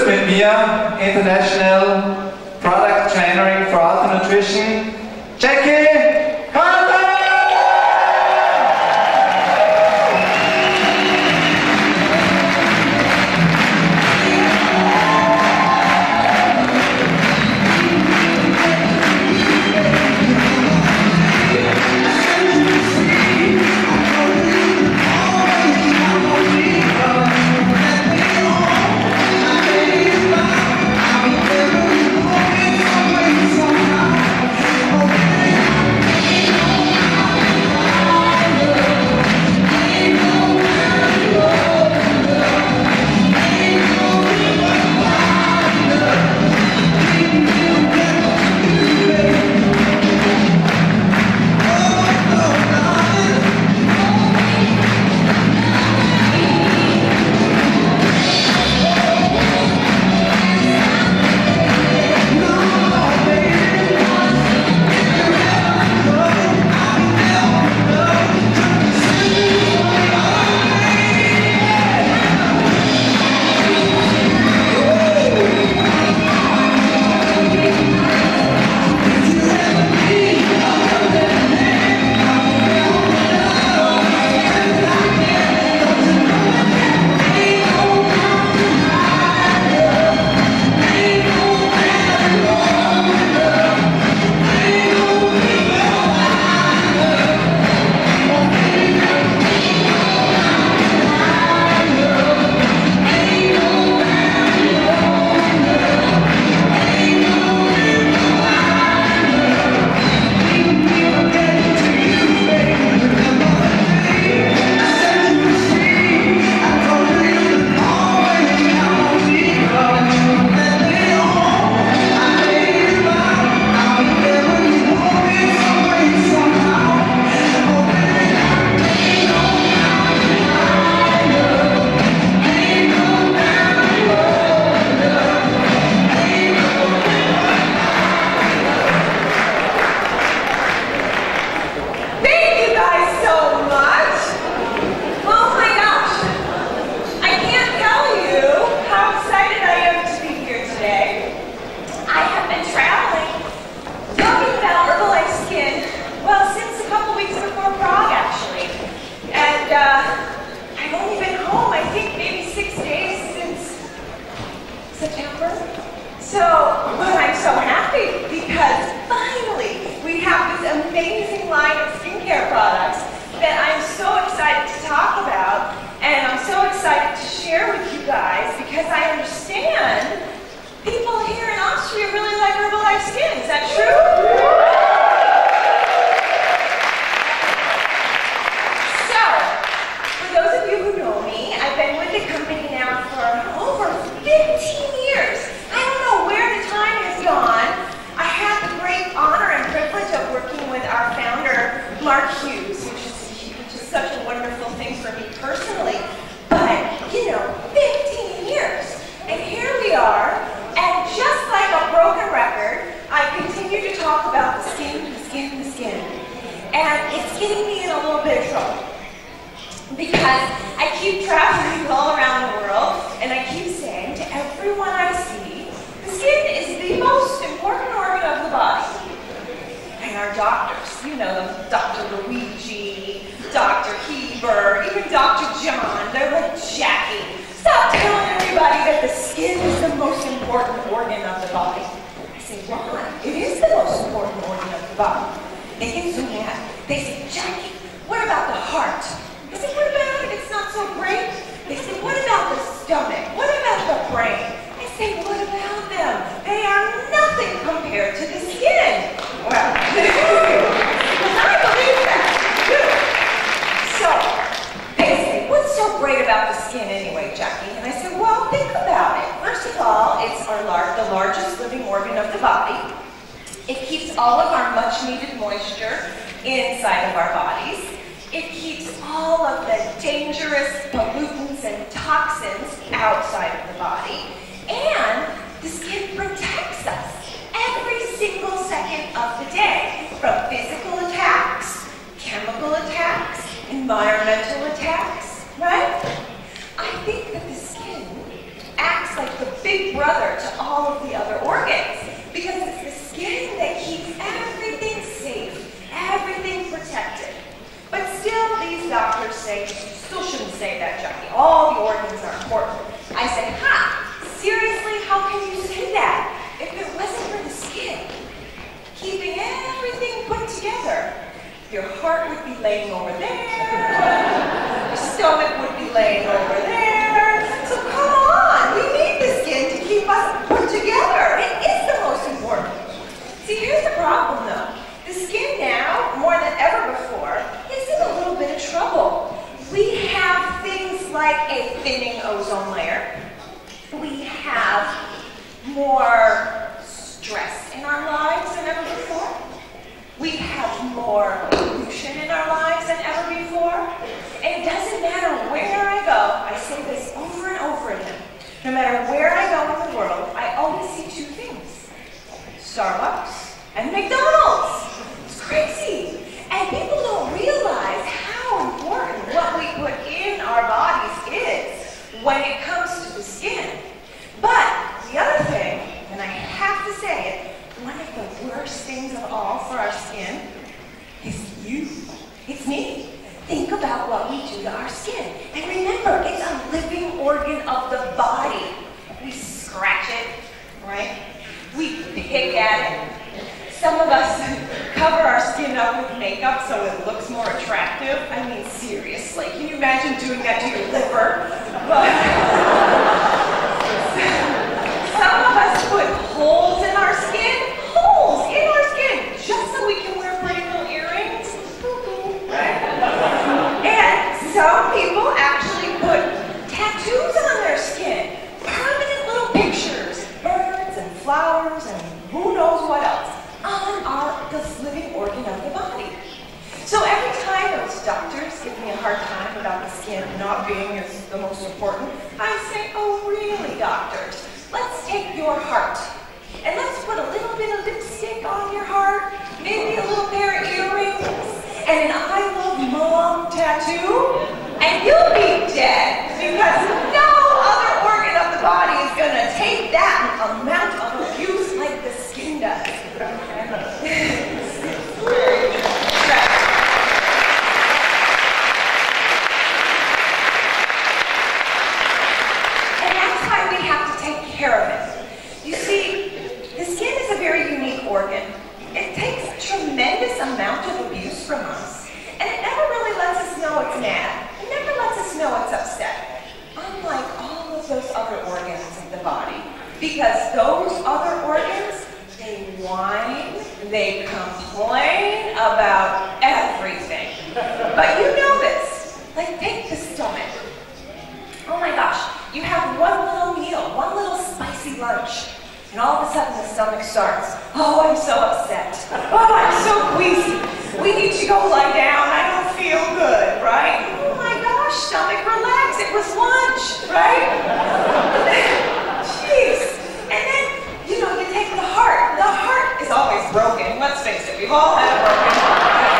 begrüßt mit mir International Product Trainer for Auto Nutrition, Jacquie! Because I understand people here in Austria really like Herbalife Skin. Is that true? So, for those of you who know me, I've been with the company now for over 15 years. I don't know where the time has gone. I had the great honor and privilege of working with our founder, Mark Hughes, which is such a wonderful thing for me personally. But, you know, 15 years. And here we are, and just like a broken record, I continue to talk about the skin, the skin, the skin. And it's getting me in a little bit of trouble. Because I keep traveling all around the world, and I keep saying to everyone I see, the skin is the most important organ of the body. And our doctors, you know them, Dr. Luigi, Dr. Heber, even Dr. John, they're like, Jacquie, stop telling everybody that the skin is the most important organ of the body. I say, why? It is the most important organ of the body. They get so mad. They say, Jacquie, what about the heart? I say, what about it? It's not so great. They say, what about the stomach? What about the brain? I say, what about them? They are nothing compared to the skin. Well, I believe that. So, they say, what's so great about the skin anyway, Jacquie? And I said, well, think about it. First of all, it's the largest living organ of the body. It keeps all of our much-needed moisture inside of our bodies. It keeps all of the dangerous pollutants and toxins outside of the body. And the skin protects us every single second of the day from physical attacks, chemical attacks, environmental attacks, right? I think that the skin acts like the big brother to all of the other organs because it's the skin that keeps everything safe, everything protected. But still, these doctors say, you still shouldn't say that, Jackie. All the organs are important. I say, seriously, how can you say that? If it wasn't for the skin, keeping everything put together, your heart would be laying over there, your stomach would be laying over there. So come on, we need the skin to keep us put together. It is the most important. See, here's the problem though. The skin now, more than ever before, is in a little bit of trouble. We have things like a thinning ozone layer. We have more stress in our lives than ever before. We have more pollution in our lives than ever before. And it doesn't matter where I go, I say this over and over again. No matter where I go in the world, I always see two things. Starbucks and McDonald's. It's crazy. And people don't realize how important what we put in our bodies is when it comes to the skin. But the other thing, and I have to say it, one of the worst things of all for our skin is you. It's me. Think about what we do to our skin. And remember, it's a living organ of the body. We scratch it, right? We pick at it. Some of us cover our skin up with makeup so it looks more attractive. I mean, seriously, can you imagine doing that to your liver? Some of us put holes in our skin, just so we can wear pretty little earrings. Right? And some people actually put tattoos on their skin, permanent little pictures, birds and flowers and who knows what else, on this living organ of the body. So every time those doctors give me a hard time about the skin not being the most important, I say, oh really, doctors? Let's take your heart and let's put a little bit of lipstick on your heart, maybe a little pair of earrings, and an I love mom tattoo, and you'll be dead because no other organ of the body is going to take that amount of abuse like the skin does. And that's why we have to take care of it. You see, the skin is a very unique organ. It takes a tremendous amount of abuse from us, and it never really lets us know it's mad. It never lets us know it's upset, unlike all of those other organs of the body. Because those other organs, they whine, they complain about everything. But you know this. Like, take the stomach. Oh my gosh, you have one little meal, one little spicy lunch, and all of a sudden the stomach starts, oh, I'm so upset. Oh, I'm so queasy. We need to go lie down. I don't feel good, right? Oh my gosh, stomach, relax. It was lunch, right? Jeez. And then, you know, you take the heart. The heart is always broken. Let's face it, we've all had a broken heart.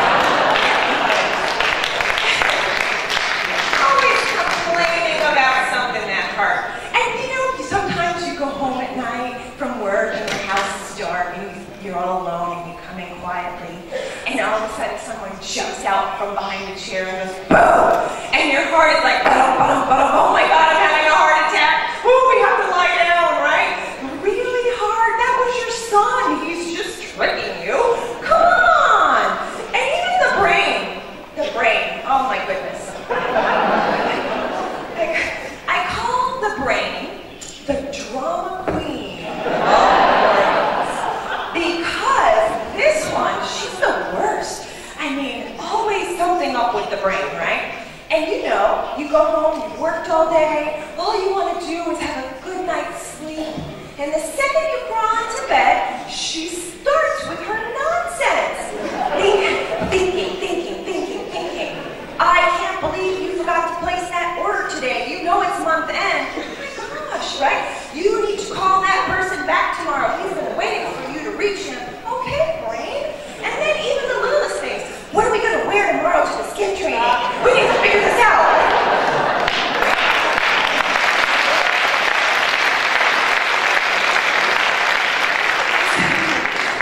Always complaining about something, that heart. And you know, sometimes you go home at night from work and your house is dark and you're all alone and you come in quietly and all of a sudden someone jumps out from behind the chair and goes boom, and your heart is like oh my god, I'm having a heart attack. Ooh, we have to lie down, right? Really hard. That was your son. He's just tricking you. Come on. And even the brain, oh my goodness. I call the brain the drama queen of organs, because this one, she's the worst. I mean, always something up with the brain, right? And you know, you go home, you've worked all day,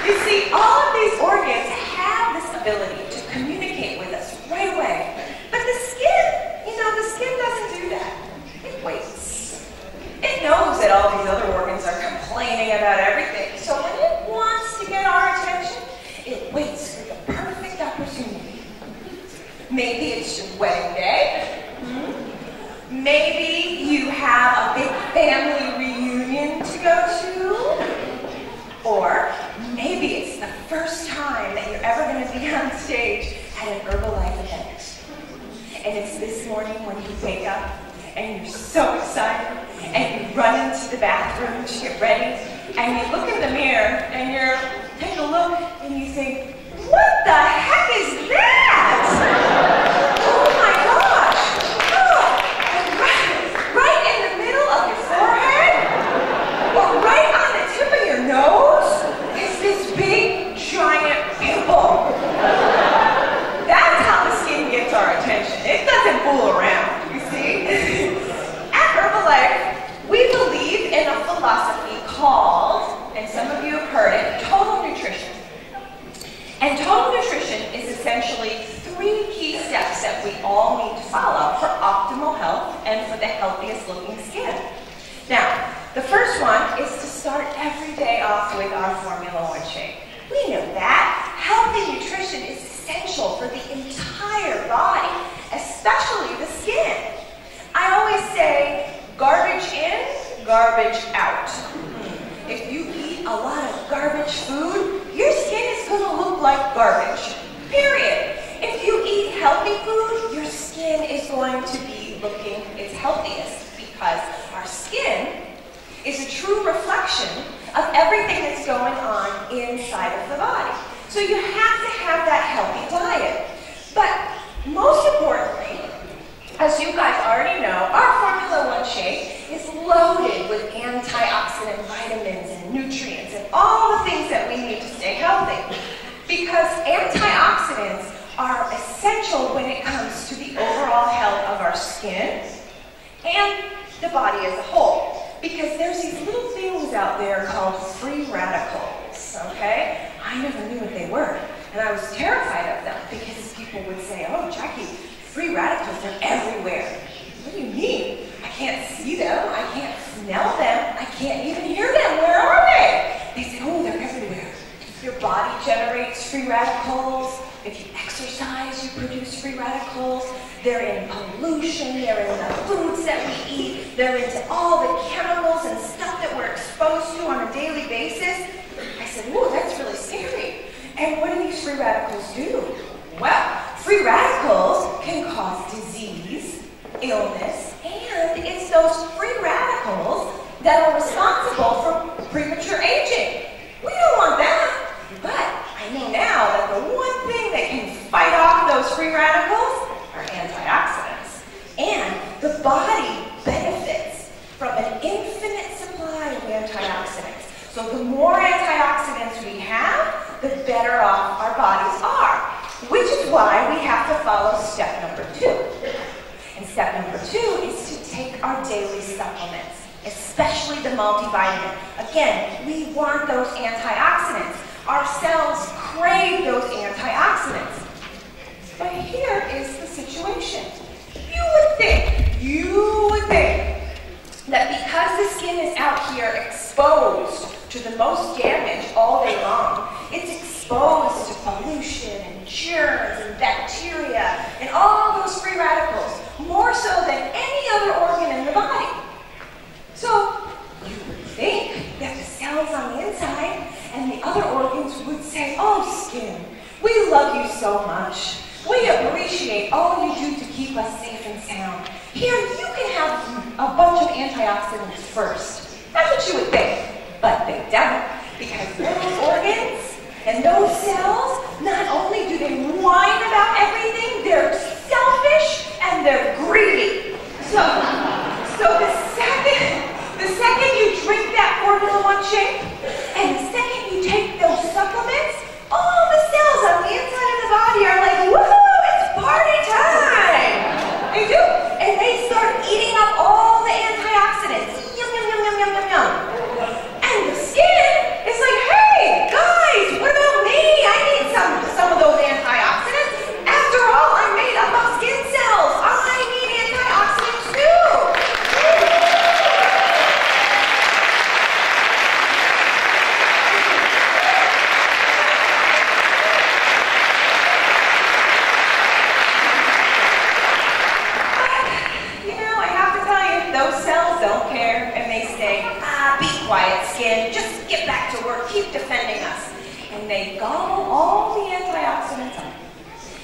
You see, all of these organs have this ability to communicate with us right away. But the skin, the skin doesn't do that. It waits. It knows that all these other organs are complaining about everything. So when it wants to get our attention, it waits for the perfect opportunity. Maybe it's your wedding day. Maybe you have a big family reunion to go to. Or maybe it's the first time that you're ever going to be on stage at an Herbalife event. And it's this morning when you wake up and you're so excited and you run into the bathroom to get ready and you look in the mirror and you take a look and you think, what the heck is that? Oh my gosh! Oh, and right in the middle of your forehead, or right on the tip of your nose, is this big, giant pimple. That's how the skin gets our attention. It doesn't fool around, you see? At Herbalife, we believe in a philosophy called, and some of you have heard it, total nutrition. And total nutrition is essentially 3 key steps that we all need to follow for optimal health and for the healthiest looking skin. Now, the first one is to start every day off with our Formula 1 shake. We know that. Healthy nutrition is essential for the entire body, especially the skin. I always say, garbage in, garbage out. If you eat a lot of garbage food, your skin is going to look like garbage, period. If you eat healthy food, your skin is going to be looking its healthiest because our skin is a true reflection of everything that's going on inside of the body. So you have to have that healthy diet. But most importantly, as you guys already know, our Formula 1 shake is loaded with antioxidant vitamins and nutrients and all the things that we need to stay healthy. Because antioxidants are essential when it comes to the overall health of our skin and the body as a whole. Because there's these little things out there called free radicals, okay? I never knew what they were, and I was terrified of them because people would say, oh, Jackie, free radicals are everywhere. What do you mean? I can't see them, I can't smell them, I can't even hear them. Where are they? They say, oh, they're everywhere. Your body generates free radicals. If you exercise, you produce free radicals. They're in pollution, they're in the foods that we eat, they're into all the chemicals and stuff that we're exposed to on a daily basis. I said, whoa, that's really scary. And what do these free radicals do? Well, free radicals can cause disease, illness, and it's those free radicals that are responsible for premature aging. We don't want that. But I know now that the one thing that can fight off those free radicals are antioxidants. And the body benefits from an infinite supply of antioxidants. So the more antioxidants we have, the better off our bodies are. Which is why we have to follow step number 2. And step number 2 is to take our daily supplements, especially the multivitamin. Again, we want those antioxidants. Our cells crave those antioxidants. But here is the situation. You would think that because the skin is out here exposed to the most damage all day long, it's exposed to pollution and germs and bacteria and all those free radicals, more so than any other organ in the body. So you would think that the cells on the inside and the other organs would say, oh, skin, we love you so much. We appreciate all you do to keep us safe and sound. Here, you can have a bunch of antioxidants first. That's what you would think. But they don't, because those organs and those cells, not only do they whine about everything, they're selfish and they're greedy. So the second you drink that Formula 1 shake, and the second you take those supplements, all the cells on the inside of the body are like, woohoo, it's party time! They do. And they start eating up all the antioxidants. Yum, yum, yum, yum, yum, yum, yum. And the skin is like, hey, guys, be quiet, skin. Just get back to work. Keep defending us. And they gobble all the antioxidants up.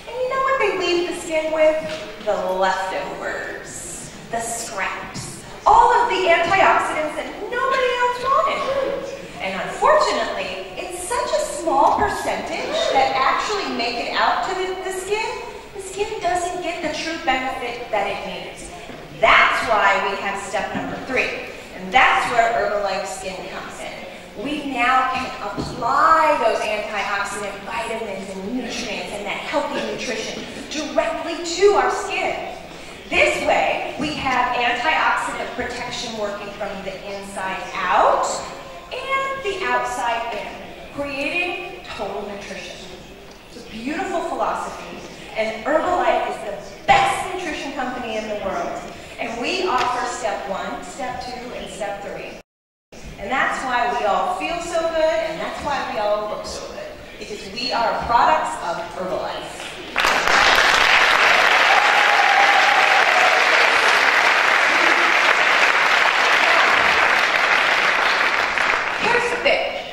And you know what they leave the skin with? The leftovers, the scraps, all of the antioxidants that nobody else wanted. And unfortunately, it's such a small percentage that actually make it out to the skin. The skin doesn't get the true benefit that it needs. That's why we have step number 3. And that's where Herbalife Skin comes in. We now can apply those antioxidant vitamins and nutrients and that healthy nutrition directly to our skin. This way, we have antioxidant protection working from the inside out and the outside in, creating total nutrition. It's a beautiful philosophy, and Herbalife is the best nutrition company in the world. And we offer step 1, step 2, and step 3. And that's why we all feel so good, and that's why we all look so good, because we are products of Herbalife. Here's the thing.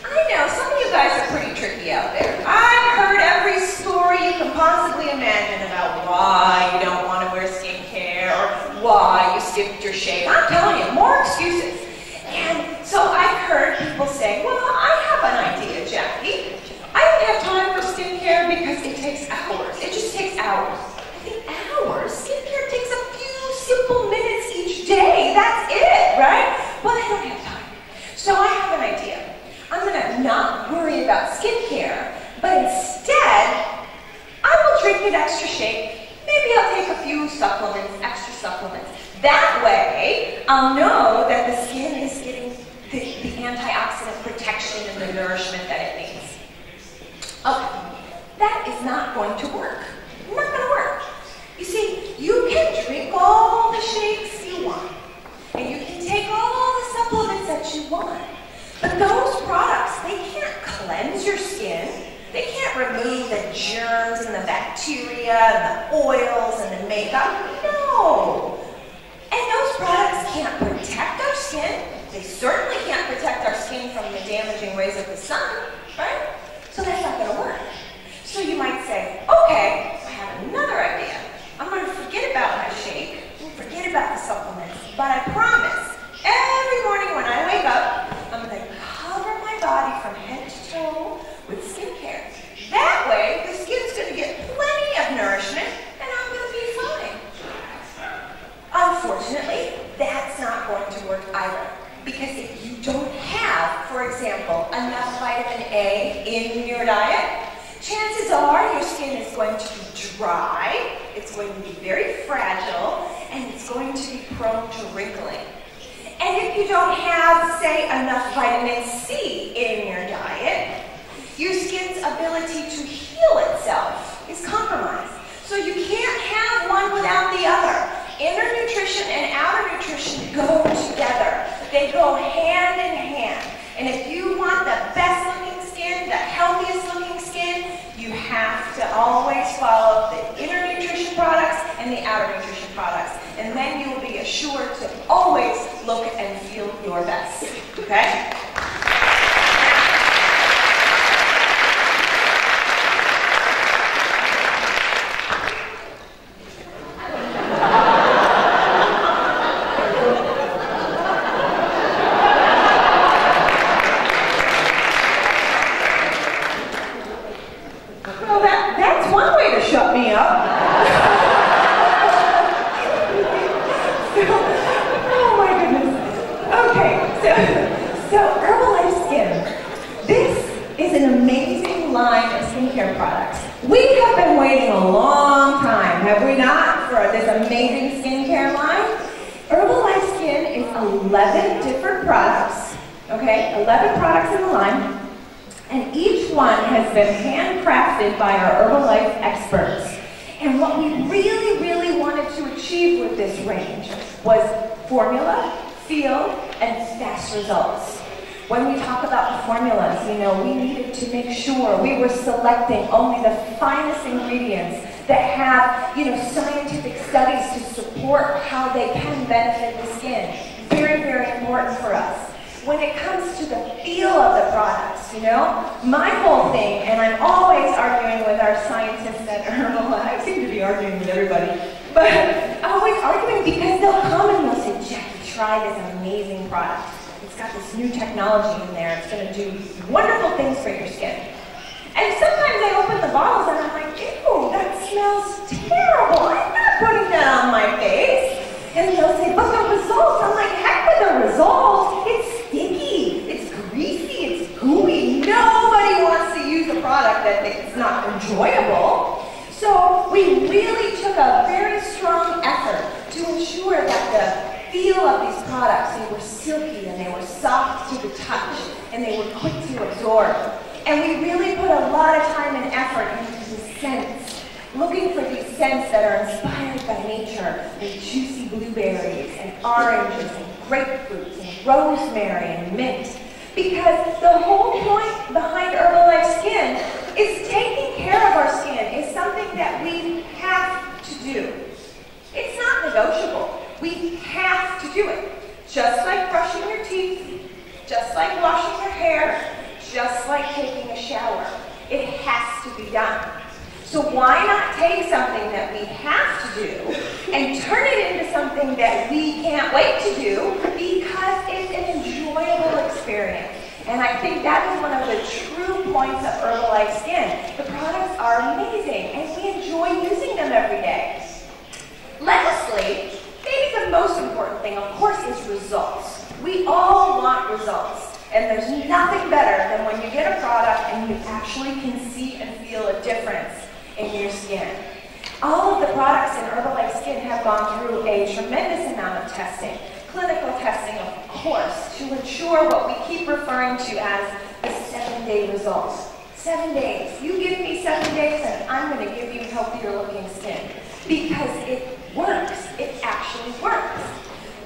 I know some of you guys are pretty tricky out there. I've heard every story you can possibly imagine about why you don't want to wear skincare or why you skipped your shave. I'm telling you, more excuses. And so I've heard people say, well, I have an idea, Jackie. I don't have time for skincare because it takes hours. It just takes hours. I think hours? Skincare takes a few simple minutes each day. That's it, right? Well, I don't have time. So I have an idea. I'm going to not worry about skincare, but instead, I will drink an extra shake. Maybe I'll take a few supplements, extra supplements. That way, I'll know that the skin is getting the antioxidant protection and the nourishment that it needs. Okay, that is not going to work. Not going to work. You see, you can drink all the shakes you want, and you can take all the supplements that you want, but those products, they can't cleanse your skin. They can't remove the germs and the bacteria and the oils and the makeup. No. And those products can't protect our skin. They certainly can't protect our skin from the damaging rays of the sun, right? So that's not going to work. So you might say, okay, I have another idea. I'm going to forget about my shake, forget about the supplements, but I promise, every morning when I wake up, I'm going to cover my body from head to toe with skincare. That way, the skin's going to get plenty of nourishment, and I'm going to be fine. Unfortunately, that's not going to work either. Because if you don't have, for example, enough vitamin A in your diet, chances are your skin is going to be dry, it's going to be very fragile, and it's going to be prone to wrinkling. And if you don't have, say, enough vitamin C in your diet, your skin's ability to heal itself is compromised. So you can't have one without the other. Inner nutrition and outer nutrition go together. They go hand in hand. And if you want the best looking skin, the healthiest looking skin, you have to always follow the inner nutrition products and the outer nutrition products. And then you will be assured to always look and feel your best. Okay? Amazing skincare line. Herbalife Skin is 11 different products, okay? 11 products in the line, and each one has been handcrafted by our Herbalife experts. And what we really, really wanted to achieve with this range was formula, feel, and fast results. When we talk about the formulas, you know, we needed to make sure we were selecting only the finest ingredients that have, you know, scientific studies to support how they can benefit the skin. Very, very important for us. when it comes to the feel of the products, you know? My whole thing, and I'm always arguing with our scientists at Herbal, I seem to be arguing with everybody, but always arguing because they'll come and they'll say, Jackie, try this amazing product. It's got this new technology in there. It's going to do wonderful things for your skin. And sometimes I open the bottles and I'm like, ew, that smells terrible. I'm not putting that on my face. And they'll say, but the results. I'm like, heck with the results. It's sticky, it's greasy, it's gooey. Nobody wants to use a product that is not enjoyable. So we really took a very strong effort to ensure that the feel of these products, they were silky and they were soft to the touch and they were quick to absorb. And we really put a lot of time and effort into the scents, looking for these scents that are inspired by nature, like juicy blueberries and oranges and grapefruits and rosemary and mint. Because the whole point behind Herbalife Skin is taking care of our skin is something that we have to do. It's not negotiable. We have to do it. Just like brushing your teeth, just like washing your hair, just like taking a shower. It has to be done. So why not take something that we have to do and turn it into something that we can't wait to do because it's an enjoyable experience. And I think that is one of the true points of Herbalife Skin. The products are amazing and we enjoy using them every day. Lastly, maybe the most important thing, of course, is results. We all want results. And there's nothing better than when you get a product and you actually can see and feel a difference in your skin. All of the products in Herbalife Skin have gone through a tremendous amount of testing. Clinical testing, of course, to ensure what we keep referring to as the 7-day results. 7 days. You give me 7 days and I'm going to give you healthier looking skin. Because it works. It actually works.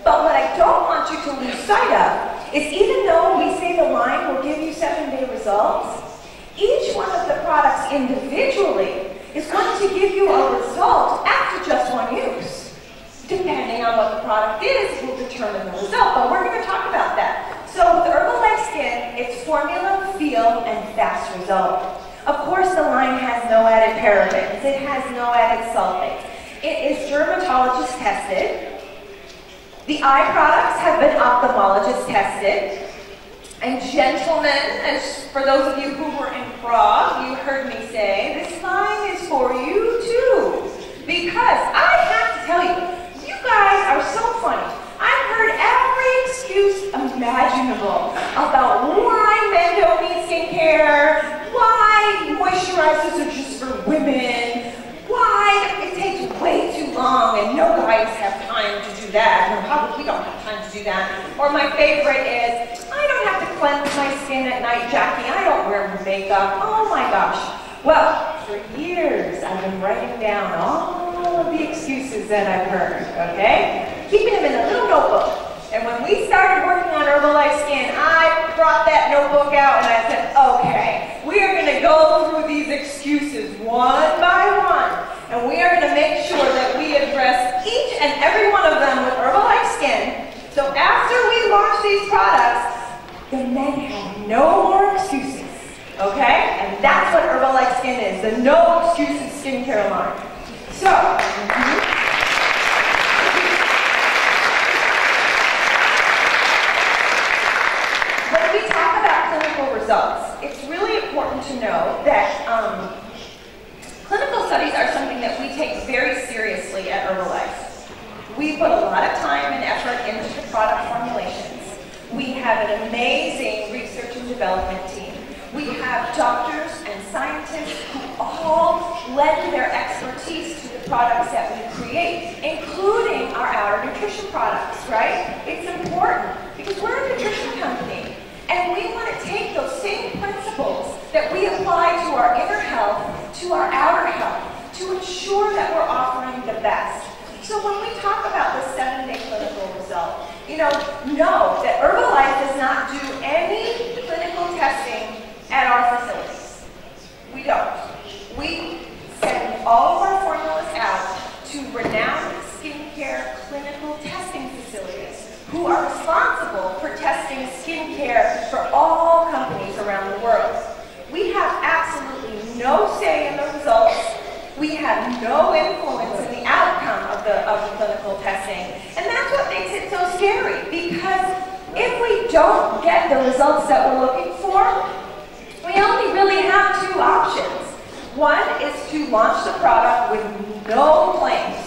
But what I don't want you to lose sight of is even though we say the line will give you 7-day results, each one of the products individually is going to give you a result after just one use. Depending on what the product is, will determine the result, but we're going to talk about that. So with Herbalife Skin, it's formula, feel, and fast result. Of course, the line has no added parabens. It has no added sulfates. It is dermatologist tested. The eye products have been ophthalmologist tested. And gentlemen, as for those of you who were in Prague, you heard me say, this line is for you too. Because I have to tell you, you guys are so funny. I've heard every excuse imaginable about why men don't need skincare, why moisturizers are just for women, why it takes way too long and no guys have time to do that, or how we don't have time to do that. Or my favorite is, I don't have to cleanse my skin at night, Jackie, I don't wear makeup. Oh my gosh. Well, for years I've been writing down all of the excuses that I've heard, okay? Keeping them in a little notebook. And when we started working on Herbalife Skin, I brought that notebook out and I said, okay, we are going to go through these excuses one by one. And we are going to make sure that we address each and every one of them with Herbalife Skin. So after we launch these products, the men have no more excuses, okay? And that's what Herbalife Skin is, the no excuses skincare line. So, when we talk about clinical results, it's really important to know that clinical studies are something that we take very seriously at Herbalife. We put a lot of time and effort into the product formulations. We have an amazing research and development team. We have doctors and scientists who all lend their expertise to the products that we create, including our outer nutrition products, right? It's important because we're a nutrition company and we want to take those same principles that we apply to our inner health, to our outer health, to ensure that we're offering the best. So when we talk about the 7-day clinical result, know that Herbalife does not do any clinical testing at our facilities. We don't. We send all of our formulas out to renowned skincare clinical testing facilities who are responsible for testing skincare for all companies around the world. We have absolutely no say in the results. We have no influence in the outcome of the clinical testing. And that's what makes it so scary, because if we don't get the results that we're looking for, we only really have two options. One is to launch the product with no claims,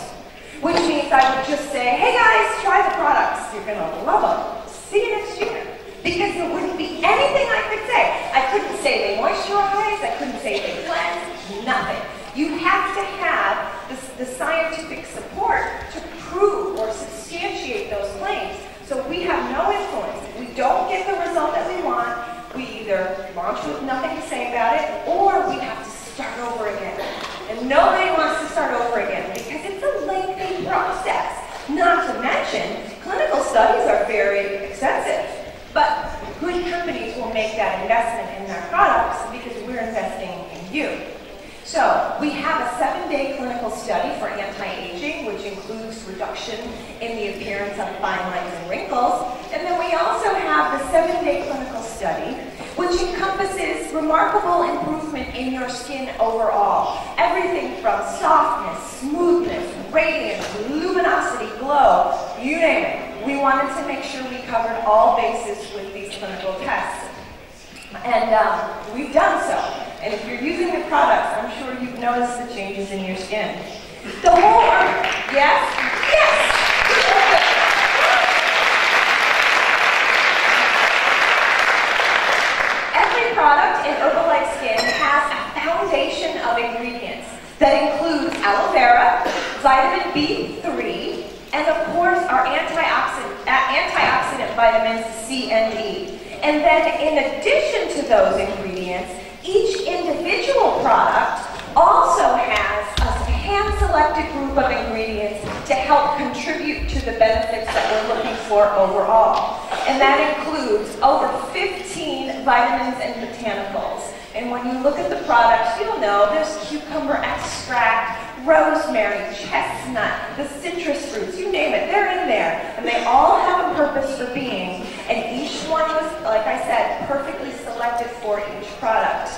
which means I would just say, hey guys, try the products. You're going to love them. See you next year. Because there wouldn't be anything I could say. I couldn't say they moisturize. I couldn't say they cleanse. Nothing. You have to have the scientific support to prove or substantiate those claims. So we have no influence. If we don't get the result that we want, we either launch with nothing to say about it, or we have to start over again. And nobody wants to start over again because it's a lengthy process. Not to mention, clinical studies are very expensive. But good companies will make that investment in their products because we're investing in you. So we have a 7-day clinical study for anti-aging, which includes reduction in the appearance of fine lines and wrinkles. And then we also have the 7-day clinical study, which encompasses remarkable improvement in your skin overall. Everything from softness, smoothness, radiance, luminosity, glow, you name it. We wanted to make sure we covered all bases with these clinical tests. And we've done so. And if you're using the products, I'm sure you've noticed the changes in your skin. The whole yes? Yes! Every product in Herbalife Skin has a foundation of ingredients that includes aloe vera, vitamin B3, and of course our antioxidant vitamins C and E. And then in addition to those ingredients, each individual product also has a hand-selected group of ingredients to help contribute to the benefits that we're looking for overall. And that includes over 15 vitamins and botanicals. And when you look at the products, you'll know there's cucumber extract, rosemary, chestnut, the citrus fruits, you name it, they're in there. And they all have a purpose for being. And each one was, like I said, perfectly selected for each product.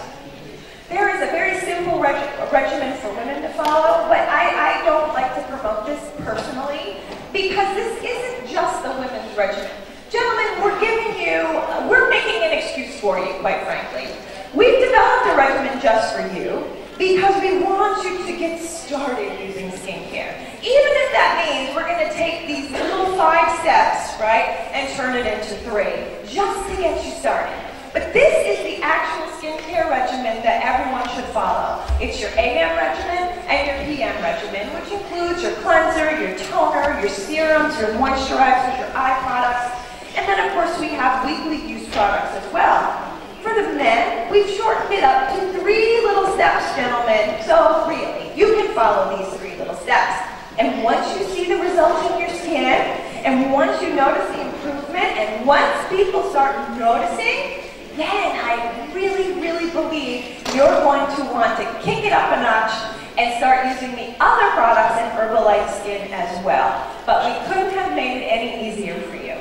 There is a very simple regimen for women to follow, but I don't like to promote this personally because this isn't just the women's regimen. Gentlemen, we're making an excuse for you, quite frankly. We've developed a regimen just for you because we want you to get started using skincare. Even if that means we're going to take these little 5 steps, right, and turn it into 3, just to get you started. But this is the actual skincare regimen that everyone should follow. It's your AM regimen and your PM regimen, which includes your cleanser, your toner, your serums, your moisturizers, your eye products, and then of course we have weekly use products as well. For the men, we've shortened it up to 3 little steps, gentlemen. So really, you can follow these 3 little steps. And once you see the results in your skin, and once you notice the improvement, and once people start noticing, then I really, really believe you're going to want to kick it up a notch and start using the other products in Herbalife Skin as well. But we couldn't have made it any easier for you.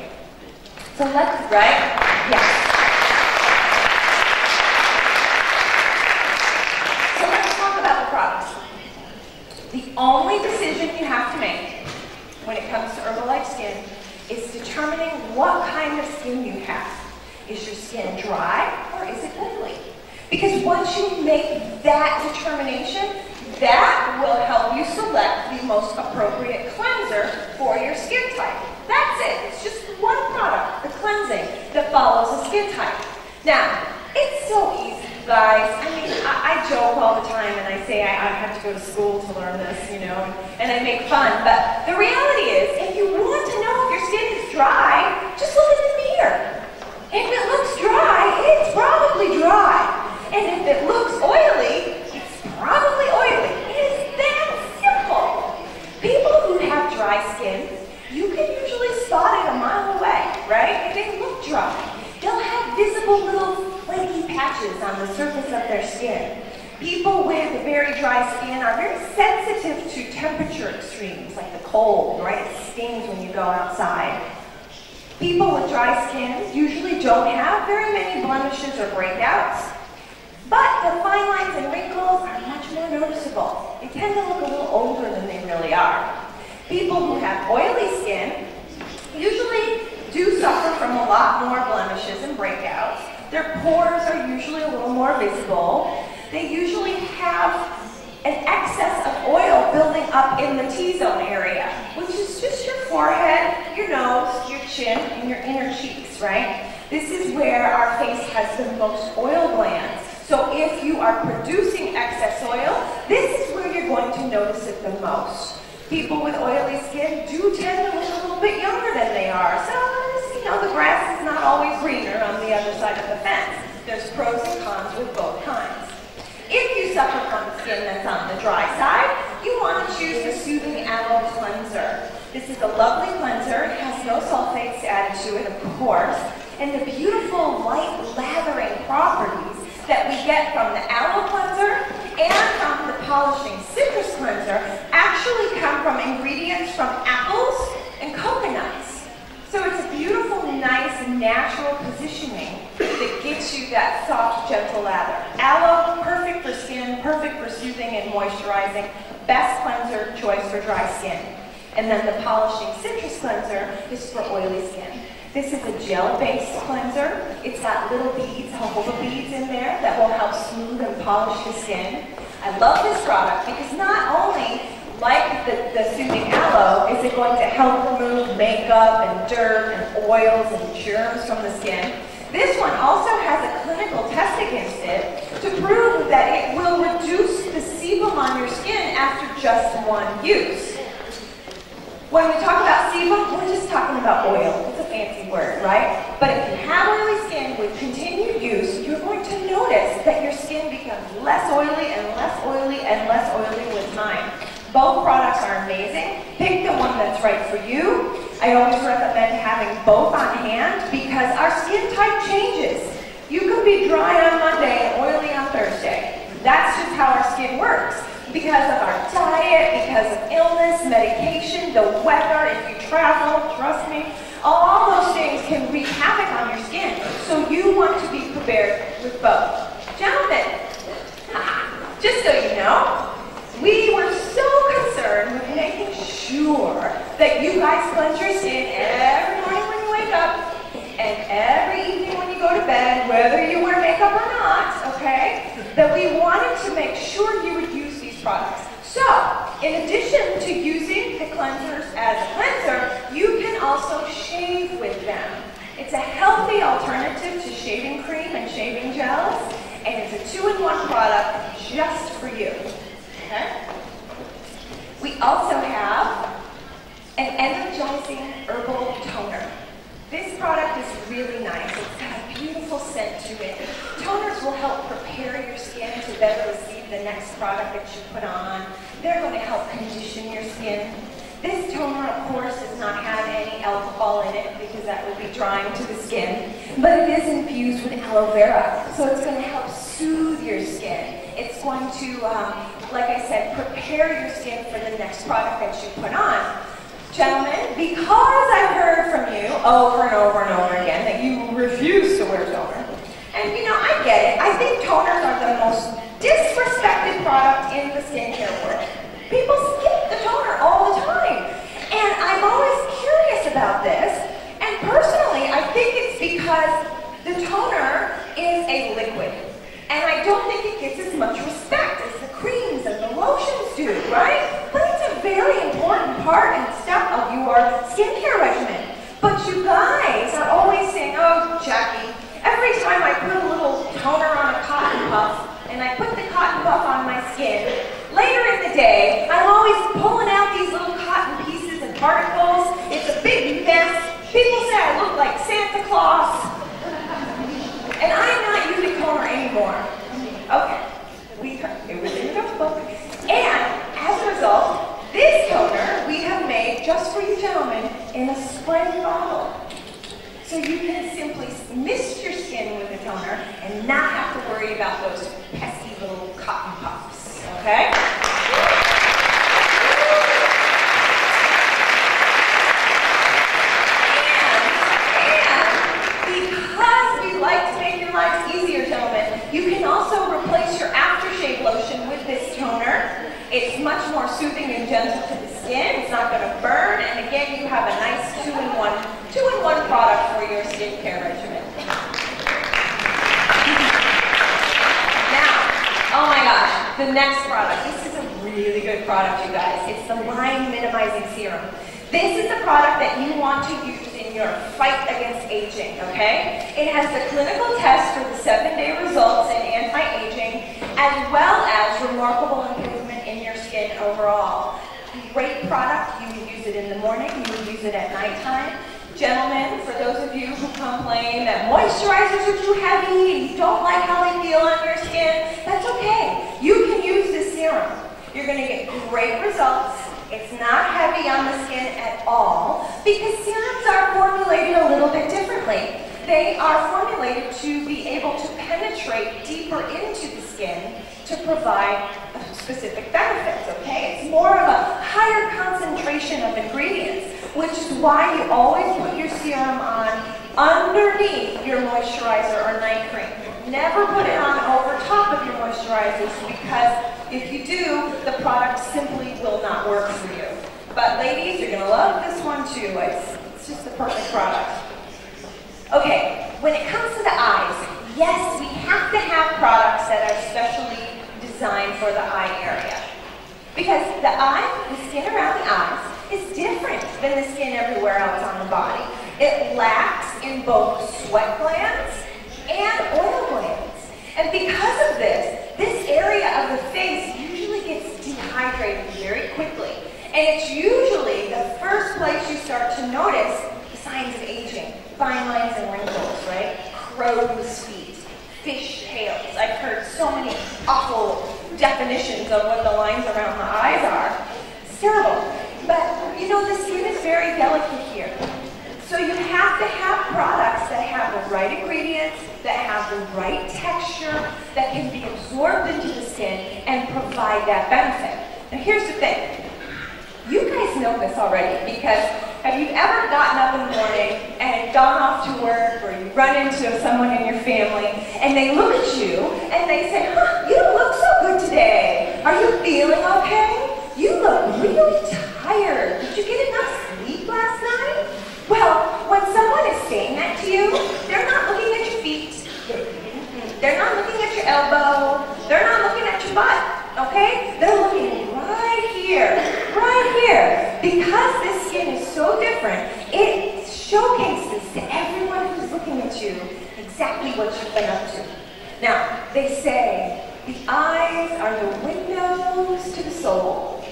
So let's, right? Yes. The only decision you have to make when it comes to Herbalife Skin is determining what kind of skin you have. Is your skin dry or is it oily? Because once you make that determination, that will help you select the most appropriate cleanser for your skin type. That's it. It's just one product, the cleansing, that follows the skin type. Now, it's so easy. Guys, I mean, I joke all the time and I say I had to go to school to learn this, you know, and I make fun. But the reality is, if you want to know if your skin is dry, just look in the mirror. If it looks dry, it's probably dry. And if it looks oily, it's probably oily. It's that simple. People who have dry skin, you can usually spot it a mile away, right? If they look dry, they'll have visible little flaky patches on the surface of their skin. People with very dry skin are very sensitive to temperature extremes, like the cold, right? It stings when you go outside. People with dry skin usually don't have very many blemishes or breakouts, but the fine lines and wrinkles are much more noticeable. They tend to look a little older than they really are. People who have oily skin usually do suffer from a lot more blemishes and breakouts. Their pores are usually a little more visible. They usually have an excess of oil building up in the T-zone area, which is just your forehead, your nose, your chin, and your inner cheeks, right? This is where our face has the most oil glands. So if you are producing excess oil, this is where you're going to notice it the most. People with oily skin do tend to look a little bit younger than they are. So, you know, the grass is not always greener on the other side of the fence. There's pros and cons with both kinds. If you suffer from skin that's on the dry side, you want to choose the Soothing Aloe Cleanser. This is a lovely cleanser. It has no sulfates added to it, of course. And the beautiful light lathering properties that we get from the aloe cleanser and from the polishing citrus cleanser actually come from ingredients from apples and coconuts. So it's a beautiful, nice, natural positioning that gives you that soft, gentle lather. Aloe, perfect for skin, perfect for soothing and moisturizing. Best cleanser choice for dry skin. And then the polishing citrus cleanser is for oily skin. This is a gel-based cleanser. It's got little beads, jojoba beads in there that will help smooth and polish the skin. I love this product because not only, like the Soothing Aloe, is it going to help remove makeup and dirt and oils and germs from the skin, this one also has a clinical test against it to prove that it will reduce the sebum on your skin after just one use. When we talk about sebum, we're just talking about oil. It's a fancy word, right? But if you have oily skin with continued use, you're going to notice that your skin becomes less oily and less oily and less oily with time. Both products are amazing. Pick the one that's right for you. I always recommend having both on hand because our skin type changes. You can be dry on Monday and oily on Thursday. That's just how our skin works. Because of our diet, because of illness, medication, the weather, if you travel, trust me, all those things can wreak havoc on your skin. So you want to be prepared with both. Gentlemen, just so you know, we were so concerned with making sure that you guys cleanse your skin every morning when you wake up and every evening when you go to bed, whether you wear makeup or not, okay? That we wanted to make sure you would use these products. So, in addition to using the cleansers as a cleanser, you can also shave with them. It's a healthy alternative to shaving cream and shaving gels, and it's a 2-in-1 product just for you. Okay? We also have an energizing herbal toner. This product is really nice. It's got a beautiful scent to it. Toners will help prepare your skin to better receive the next product that you put on. They're going to help condition your skin. This toner, of course, does not have any alcohol in it because that would be drying to the skin, but it is infused with aloe vera, so it's going to help soothe your skin. It's going to, like I said, prepare your skin for the next product that you put on. Gentlemen, because I've heard from you over and over and over again that you refuse to wear toner, and you know, I get it. I think toners are the most disrespected product in the skincare world. People skip the toner all the time. And I'm always curious about this. And personally, I think it's because the toner is a liquid. And I don't think it gets as much respect as the creams and the lotions do, right? But it's a very important part and step of your skincare regimen. But you guys are always saying, oh, Jackie, every time I put a little toner on a cotton puff, and I put the cotton puff on my skin, later in the day, I'm always pulling out these little cotton pieces and particles. It's a big mess. People say I look like Santa Claus. And I'm not using toner anymore. Okay, it was in the notebook. And as a result, this toner we have made just for you gentlemen in a spray bottle. So you can simply mist your skin with the toner and not have to worry about those pesky little cotton puffs, okay? And really like to make your lives easier, gentlemen, you can also replace your aftershave lotion with this toner. It's much more soothing and gentle to the skin. It's not going to burn. And again, you have a nice two-in-one product for your skincare regimen. Now, oh my gosh, the next product. This is a really good product, you guys. It's the Line Minimizing Serum. This is the product that you want to use in your fight against aging, okay? It has the clinical test for the 7-day results in anti-aging, as well as remarkable improvement in your skin overall. Great product. You would use it in the morning. You would use it at nighttime. Gentlemen, for those of you who complain that moisturizers are too heavy and you don't like how they feel on your skin, that's okay. You can use this serum. You're going to get great results. It's not heavy on the skin at all because serums are formulated a little bit differently. They are formulated to be able to penetrate deeper into the skin to provide specific benefits, okay? It's more of a higher concentration of ingredients, which is why you always put your serum on underneath your moisturizer or night cream. Never put it on over top of your moisturizers because if you do, the product simply will not work for you. But ladies, you're gonna love this one too. It's just the perfect product. Okay, when it comes to the eyes, yes, we have to have products that are specially designed for the eye area. Because the eye, the skin around the eyes, is different than the skin everywhere else on the body. It lacks in both sweat glands and oil glands. And because of this, this area of the face usually gets dehydrated very quickly. And it's usually the first place you start to notice the signs of aging. Fine lines and wrinkles, right? Crow's feet, fish tails. I've heard so many awful definitions of what the lines around the eyes are. It's terrible. But, you know, the skin is very delicate here. So you have to have products that have the right ingredients, that have the right texture, that can be absorbed into the skin and provide that benefit. Now here's the thing. You guys know this already because have you ever gotten up in the morning and gone off to work or you run into someone in your family and they look at you and they say, huh, you don't look so good today. Are you feeling okay? You look really tired. Did you get enough sleep last night? Well, when someone is saying that to you, they're not looking at your feet. They're not looking at your elbow. They're not looking at your butt, okay? They're looking right here, because this skin is so different, it showcases to everyone who's looking at you exactly what you've been up to. Now, they say the eyes are the windows to the soul.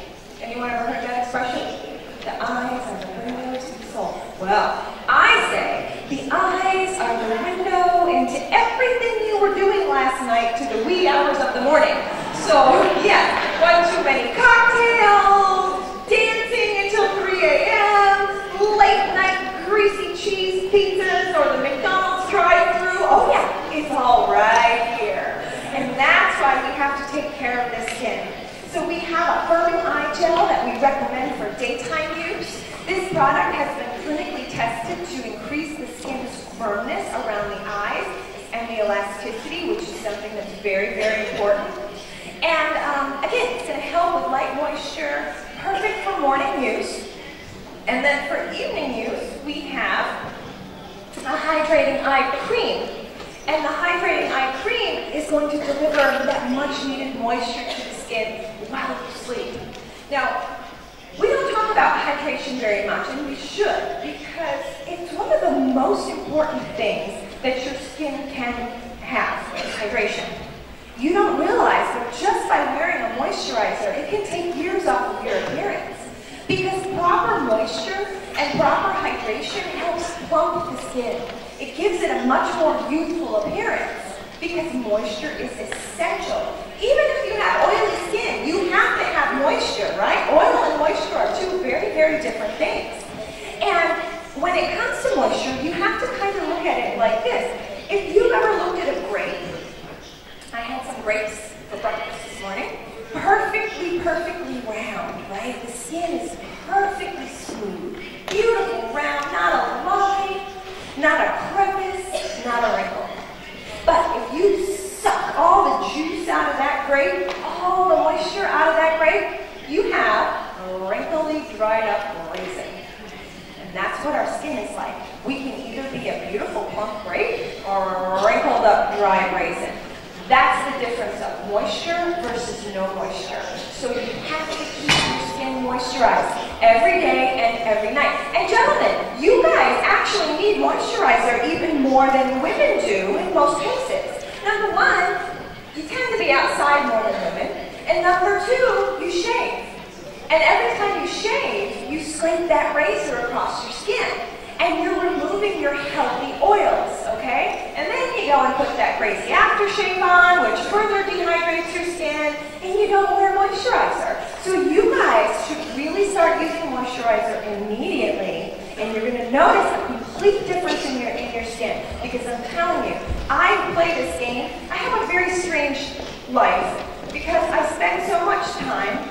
Anyone ever heard that expression? The eyes are the windows to the soul. Well, I say the eyes are the window into everything you were doing last night to the wee hours of the morning. So, yeah, one too many cocktails, dancing until 3 a.m., late night greasy cheese pizzas, or the McDonald's drive-thru. Oh yeah, it's all right here. And that's why we have to take care of this skin. So we have a firming eye gel that we recommend for daytime use. This product has been clinically tested to increase the skin's firmness around the eyes and the elasticity, which is something that's very, very important. And again, it's going to help with light moisture, perfect for morning use. And then for evening use, we have a Hydrating Eye Cream. And the Hydrating Eye Cream is going to deliver that much needed moisture to the skin while you sleep. Now, we don't talk about hydration very much, and we should, because it's one of the most important things that your skin can have, is hydration. You don't realize that just by wearing a moisturizer, it can take years off of your appearance. Because proper moisture and proper hydration helps plump the skin. It gives it a much more youthful appearance because moisture is essential. Even if you have oily skin, you have to have moisture, right? Oil and moisture are two very, very different things. And when it comes to moisture, you have to kind of look at it like this. If you've ever looked at a grape, I had some grapes for breakfast this morning. Perfectly round, right? The skin is perfectly smooth. Beautiful round, not a line, not a crevice, not a wrinkle. dried up raisin. And that's what our skin is like. We can either be a beautiful plump grape or a wrinkled up dry raisin. That's the difference of moisture versus no moisture. So you have to keep your skin moisturized every day and every night. And gentlemen, you guys actually need moisturizer even more than women do in most cases. Number one, you tend to be outside more than women. And number two, you shave. And every time you shave, you scrape that razor across your skin. And you're removing your healthy oils, okay? And then you go and put that crazy aftershave on, which further dehydrates your skin, and you don't wear moisturizer. So you guys should really start using moisturizer immediately, and you're gonna notice a complete difference in your skin. Because I'm telling you, I play this game. I have a very strange life because I spend so much time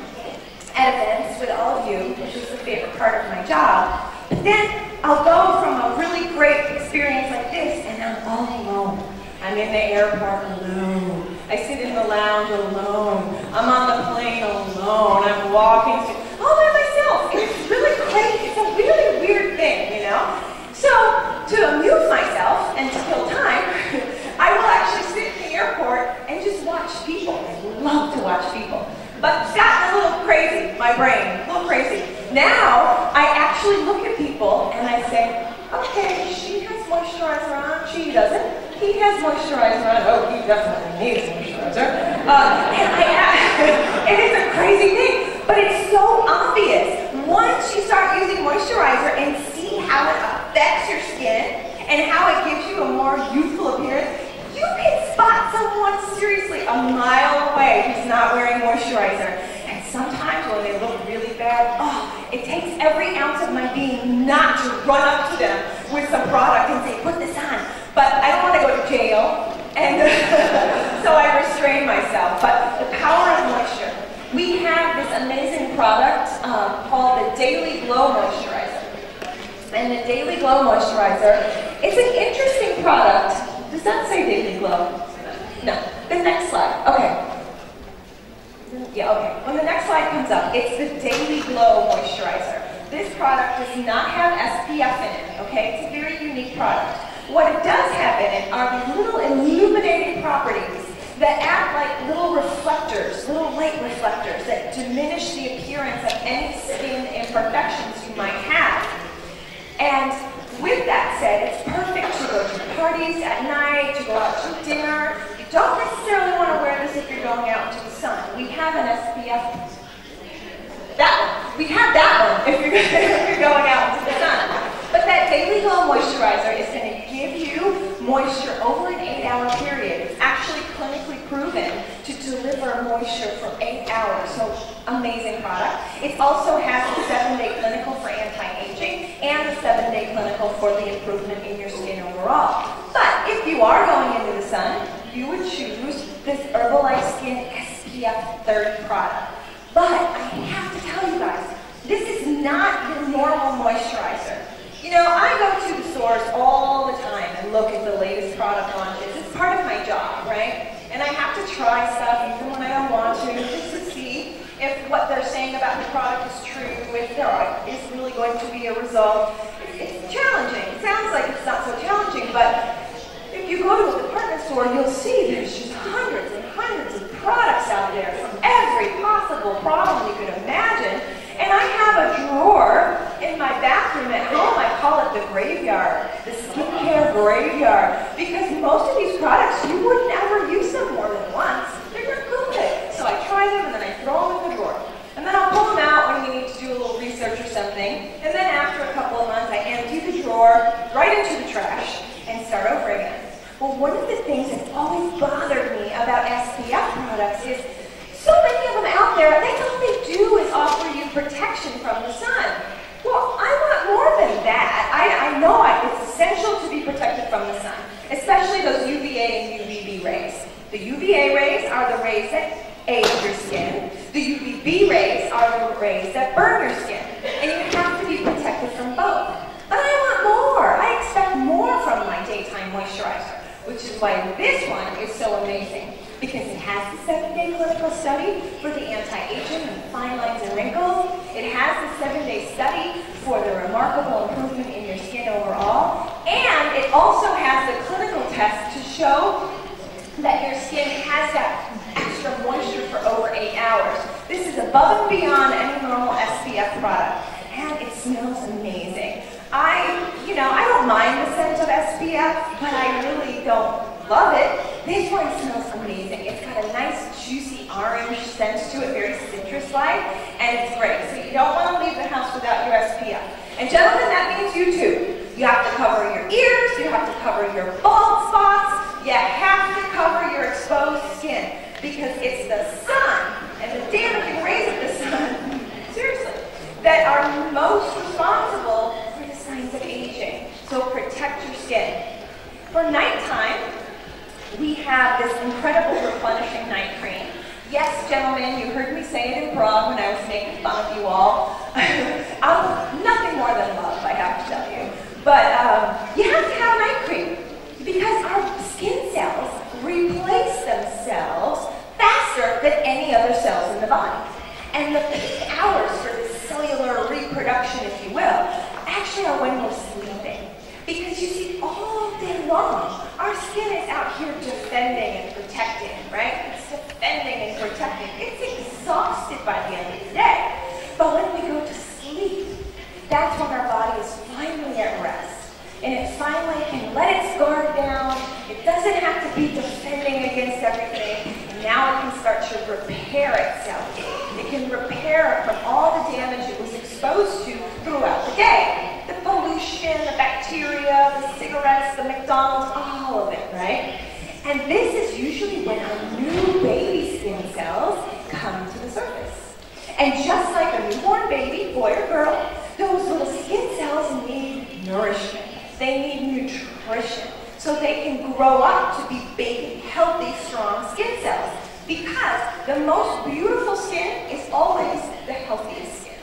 at events with all of you, which is the favorite part of my job. But then I'll go from a really great experience like this, and I'm all alone. I'm in the airport alone. I sit in the lounge alone. I'm on the plane alone. I'm walking all by myself. It's really crazy. It's a really weird thing, you know? So to amuse myself and to kill time, I will actually sit in the airport and just watch people. I love to watch people. But it's gotten a little crazy, my brain, a little crazy. Now, I actually look at people and I say, okay, she has moisturizer on, she doesn't. He has moisturizer on, oh, he definitely needs moisturizer. And it's a crazy thing, but it's so obvious. Once you start using moisturizer and see how it affects your skin and how it gives you a more youthful appearance, you can spot someone seriously a mile away who's not wearing moisturizer. And sometimes when they look really bad, oh, it takes every ounce of my being not to run up to them with some product and say, put this on. But I don't want to go to jail, and so I restrain myself. But the power of moisture. We have this amazing product called the Daily Glow Moisturizer. And the Daily Glow Moisturizer, it's an interesting product. Does that say Daily Glow? No. The next slide. Okay. Yeah, okay. When the next slide comes up, it's the Daily Glow Moisturizer. This product does not have SPF in it, okay? It's a very unique product. What it does have in it are these little illuminating properties that act like little reflectors, little light reflectors that diminish the appearance of any skin imperfections you might have. And with that said, it's perfect to go to parties at night, to go out to dinner. You don't necessarily want to wear this if you're going out into the sun. We have an SPF. That one. We have that one if you're going out into the sun. But that Daily Glow Moisturizer is going to give you moisture over an 8-hour period. It's actually clinically proven to deliver moisture for 8 hours. So amazing product. It also has a 7-day clinical for anti-aging and a 7-day clinical for the improvement in your skin overall. But if you are going into the sun, you would choose this Herbalife Skin SPF 30 product. But I have to tell you guys, this is not your normal moisturizer. You know, I go to the stores all the time and look at the latest product launches. It's part of my job, right? And I have to try stuff even when I don't want to, just to see if what they're saying about the product is true, if there is really going to be a result. It's challenging. It sounds like it's not so challenging, but if you go to a department store, you'll see there's just hundreds and hundreds of products out there from every possible problem you could imagine. And I have a drawer in my bathroom at home. I call it the graveyard, the skincare graveyard, because most of these products, you wouldn't ever use them more than once. They're not good. So I try them and then I throw them in the drawer. And then I'll pull them out when we need to do a little research or something. And then after a couple of months, I empty the drawer right into the trash and start over again. Well, one of the things that's always bothered me about SPF products is so many of them out there, all they do is offer you protection from the sun. Well, I want more than that. I know it's essential to be protected from the sun, especially those UVA and UVB rays. The UVA rays are the rays that age your skin. The UVB rays are the rays that burn your skin. And you have to be protected from both. But I want more. I expect more from my daytime moisturizer, which is why this one is so amazing. because it has the 7-day clinical study for the anti-aging and fine lines and wrinkles. It has the 7-day study for the remarkable improvement in your skin overall. And it also has the clinical test to show that your skin has that extra moisture for over 8 hours. This is above and beyond any normal SPF product, and it smells amazing. I don't mind the scent of SPF, but I really don't love it. This one smells amazing. It's got a nice, juicy orange scent to it, very citrus-like, and it's great. So you don't want to leave the house without your SPF. And gentlemen, that means you too. You have to cover your ears, you have to cover your bald spots, you have to cover your exposed skin, because it's the sun and the damaging rays of the sun, seriously, that are most responsible for the signs of aging. So protect your skin. For nighttime, we have this incredible replenishing night cream. Yes, gentlemen, you heard me say it in Prague when I was making fun of you all. I'm nothing more than love, I have to tell you. But you have to have night cream because our skin cells replace themselves faster than any other cells in the body. And the peak hours for this cellular reproduction, if you will, actually are when we're sleeping. Because you see, all day long, our skin is out here defending and protecting, right? It's defending and protecting. It's exhausted by the end of the day. But when we go to sleep, that's when our body is finally at rest. And it finally can let its guard down. It doesn't have to be defending against everything. And now it can start to repair itself. It can repair from all the damage it was exposed to throughout the day. The pollution, the bacteria, the cigarettes, the McDonald's, all of it, right? And this is usually when our new baby skin cells come to the surface. And just like a newborn baby, boy or girl, those little skin cells need nourishment. They need nutrition so they can grow up to be big, healthy, strong skin cells. Because the most beautiful skin is always the healthiest skin.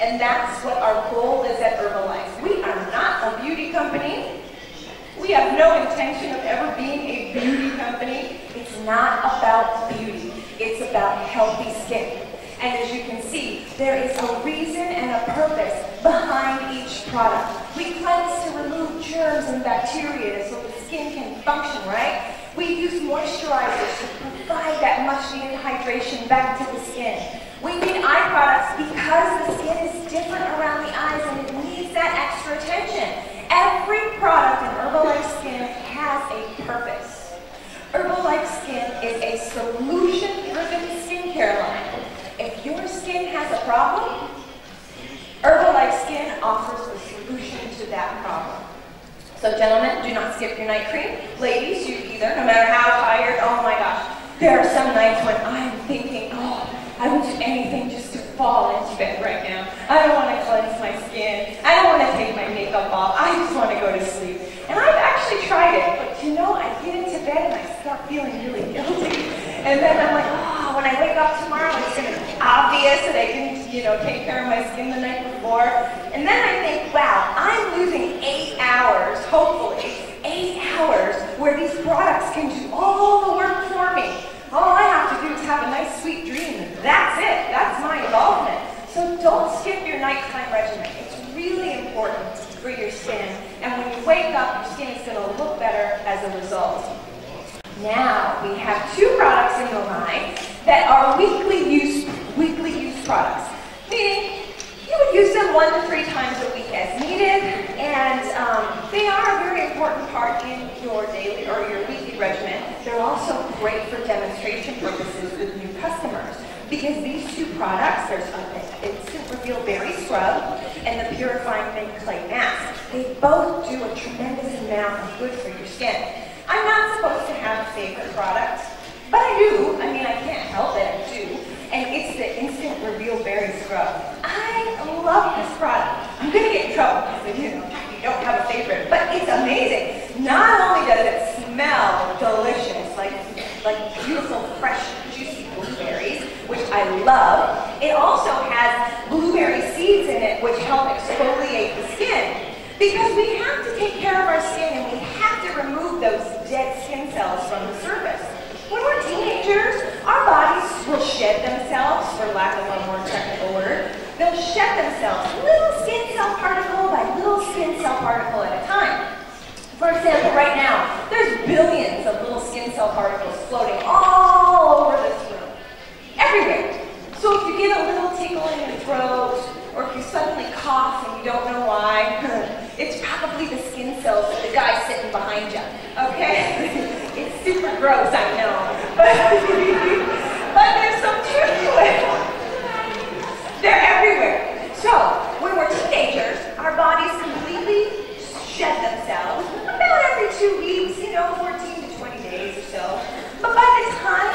And that's what our goal is at Herbalife. We are not a beauty company. We have no intention of ever being a beauty company. It's not about beauty. It's about healthy skin. And as you can see, there is a reason and a purpose behind each product. We cleanse to remove germs and bacteria so the skin can function, right? We use moisturizers to provide that much-needed hydration back to the skin. We need eye products because the skin is different around the eyes and it needs that extra attention. Every product in Herbalife Skin has a purpose. Herbalife Skin is a solution-driven skincare line. If your skin has a problem, Herbalife Skin offers a solution to that problem. So gentlemen, do not skip your night cream. Ladies, you either, no matter how tired, oh my gosh, there are some nights when I'm thinking, oh, I would do anything just to fall into bed right now. I don't want to cleanse my skin. I don't want to take my makeup off. I just want to go to sleep. And I've actually tried it, but you know, I get into bed and I start feeling really guilty. And then I'm like, oh, when I wake up tomorrow, it's going to be obvious that I didn't, take care of my skin the night before. And then I think, wow, I'm losing 8 hours, hopefully, 8 hours, where these products can do all the work for me. All I have to do is have a nice, sweet dream, and that's it. That's my involvement. So don't skip your nighttime regimen. It's really important for your skin. And when you wake up, your skin is going to look better as a result. Now, we have 2 products in the line that are weekly use products. Meaning, you would use them 1 to 3 times a week as needed, and they are a very important part in your daily or your weekly regimen. They're also great for demonstration purposes with new customers, because these 2 products, there's an Instant Reveal Berry Scrub and the Purifying Mint Clay Mask. They both do a tremendous amount of good for your skin. I'm not supposed to have a favorite product, but I do. I mean, I can't help it, I do. And it's the Instant Reveal Berry Scrub. I love this product. I'm going to get in trouble because you don't have a favorite, but it's amazing. Not only does it smell delicious, like beautiful, fresh, juicy blueberries, which I love, it also has blueberry seeds in it, which help exfoliate the skin. Because we have to take care of our skin and we have to remove those dead skin cells from the surface. When we're teenagers, our bodies will shed themselves, for lack of a more technical word. They'll shed themselves little skin cell particle by little skin cell particle at a time. For example, right now, there's billions of little skin cell particles floating all over this room. Everywhere. So if you get a little tickle in your throat, or if you suddenly cough and you don't know why, it's probably the skin cells of the guy sitting behind you, okay? It's super gross, I know, but there's some truth to it. They're everywhere. So, when we're teenagers, our bodies completely shed themselves about every 2 weeks, 14 to 20 days or so. But by the time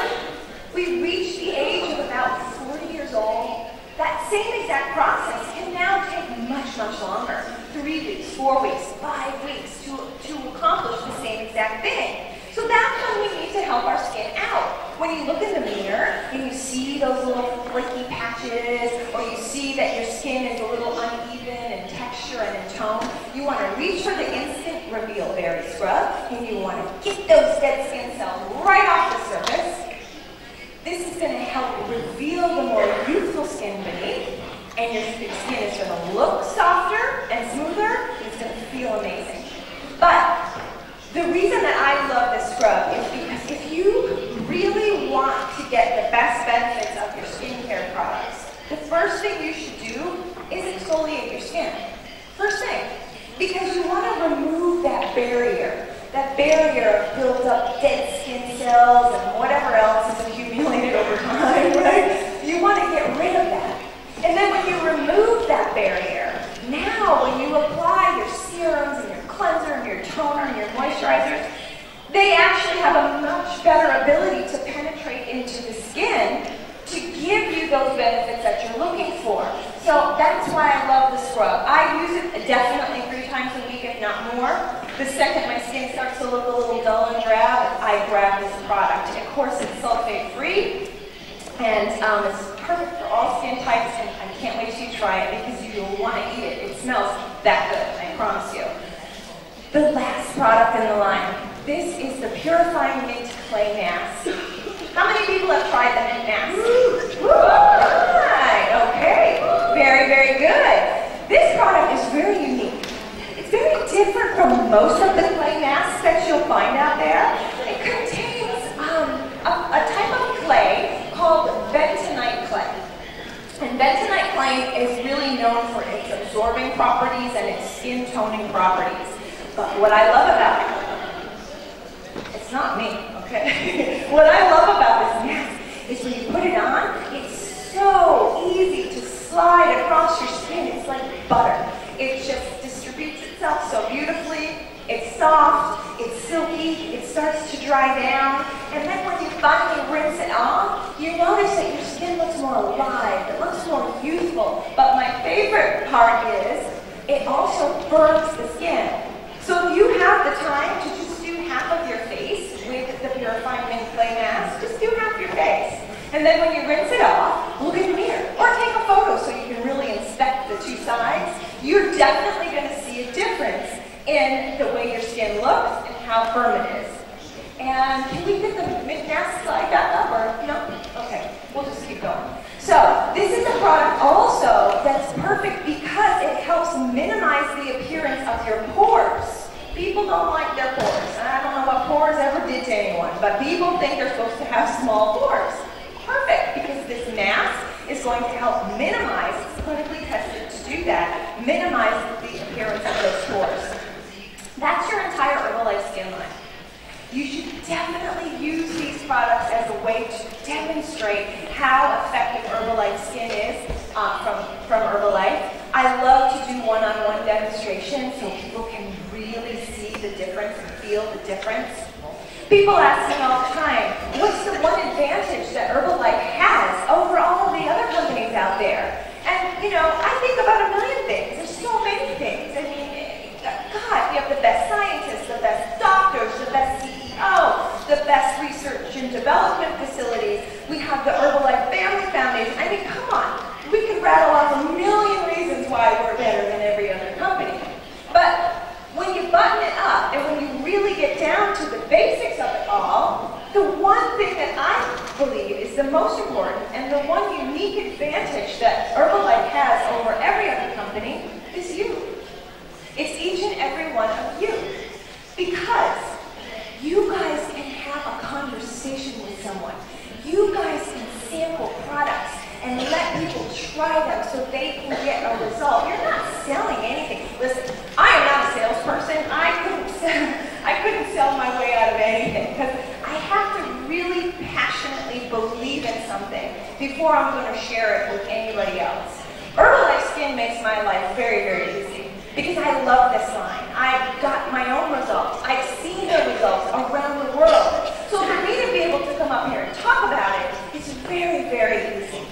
we reach the age of about 40 years old, that same exact process can now take much, much longer. 3 weeks, 4 weeks, 5 weeks to accomplish the same exact thing. So that's when we need to help our skin out. When you look in the mirror and you see those little flaky patches, or you see that your skin is a little uneven in texture and in tone, you want to reach for the Instant Reveal Berry Scrub, and you want to get those dead skin cells right off the surface. This is going to help reveal the more youthful skin beneath, and your skin is going to look softer and smoother, and it's going to feel amazing. But the reason that I love this scrub is because if you really want to get the best benefits of your skincare products, the first thing you should do is exfoliate your skin. First thing, because you want to remove that barrier of built up dead skin cells and whatever else is accumulated over time, right? You want to get rid of that. And then when you remove that barrier, now when you apply your serums and your cleanser and your toner and your moisturizers, they actually have a much better ability to penetrate into the skin to give you those benefits that you're looking for. So that's why I love the scrub. I use it definitely 3 times a week, if not more. The second my skin starts to look a little dull and drab, I grab this product. Of course, it's sulfate-free, and it's perfect for all skin types, and I can't wait till you try it because you'll want to eat it. It smells that good, I promise you. The last product in the line. This is the Purifying Mint Clay Mask. How many people have tried the mint mask? Right, okay. Very, very good. This product is very unique. It's very different from most of the clay masks that you'll find out there. It contains a type of clay called bentonite clay. And bentonite clay is really known for its absorbing properties and its skin toning properties. But what I love about it, it's not me, okay? What I love about this mask is when you put it on, it's so easy to slide across your skin. It's like butter. It just distributes itself so beautifully. It's soft, it's silky, it starts to dry down, and then when you finally rinse it off, you notice that your skin looks more alive, it looks more youthful. But my favorite part is, it also firms the skin. So if you have the time to just do half of your face with the Purifying Mint Clay Mask, just do half your face. And then when you rinse it off, look in the mirror, or take a photo so you can really inspect the 2 sides. You're definitely going to see a difference in the way your skin looks and how firm it is. And can we get the mint mask slide back up, or no? Okay, we'll just keep going. So this is a product also that's perfect because it helps minimize the appearance of your pores. People don't like their pores. I don't know what pores ever did to anyone, but people think they're supposed to have small pores. Perfect, because this mask is going to help minimize, it's clinically tested to do that, minimize the appearance of those pores. That's your entire Herbalife skin line. You should definitely use these products as a way to demonstrate how effective Herbalife Skin is from Herbalife. I love to do one-on-one demonstrations so people can really see the difference and feel the difference. People ask me all the time, what's the one advantage that Herbalife has over all of the other companies out there? And, I think about a million things. There's so many things. I mean, God, we have the best scientists, the best doctors, the best CEO, the best research and development facilities. We have the Herbalife Family Foundation. I mean, come on. We could rattle off a million reasons why we're better than every other company. But when you button it up and when you really get down to the basics of it all, the one thing that I believe is the most important and the one unique advantage that Herbalife has over every other company is you. It's each and every one of you. Because you guys can have a conversation with someone. You guys can sample products and let people try them so they can get a result. You're not selling anything. Listen, I am not a salesperson. I couldn't sell my way out of anything because I have to really passionately believe in something before I'm going to share it with anybody else. Herbalife Skin makes my life very, very easy because I love this line. I've got my own results. I've seen the results around the world. So for me to be able to come up here and talk about it, it's very, very easy.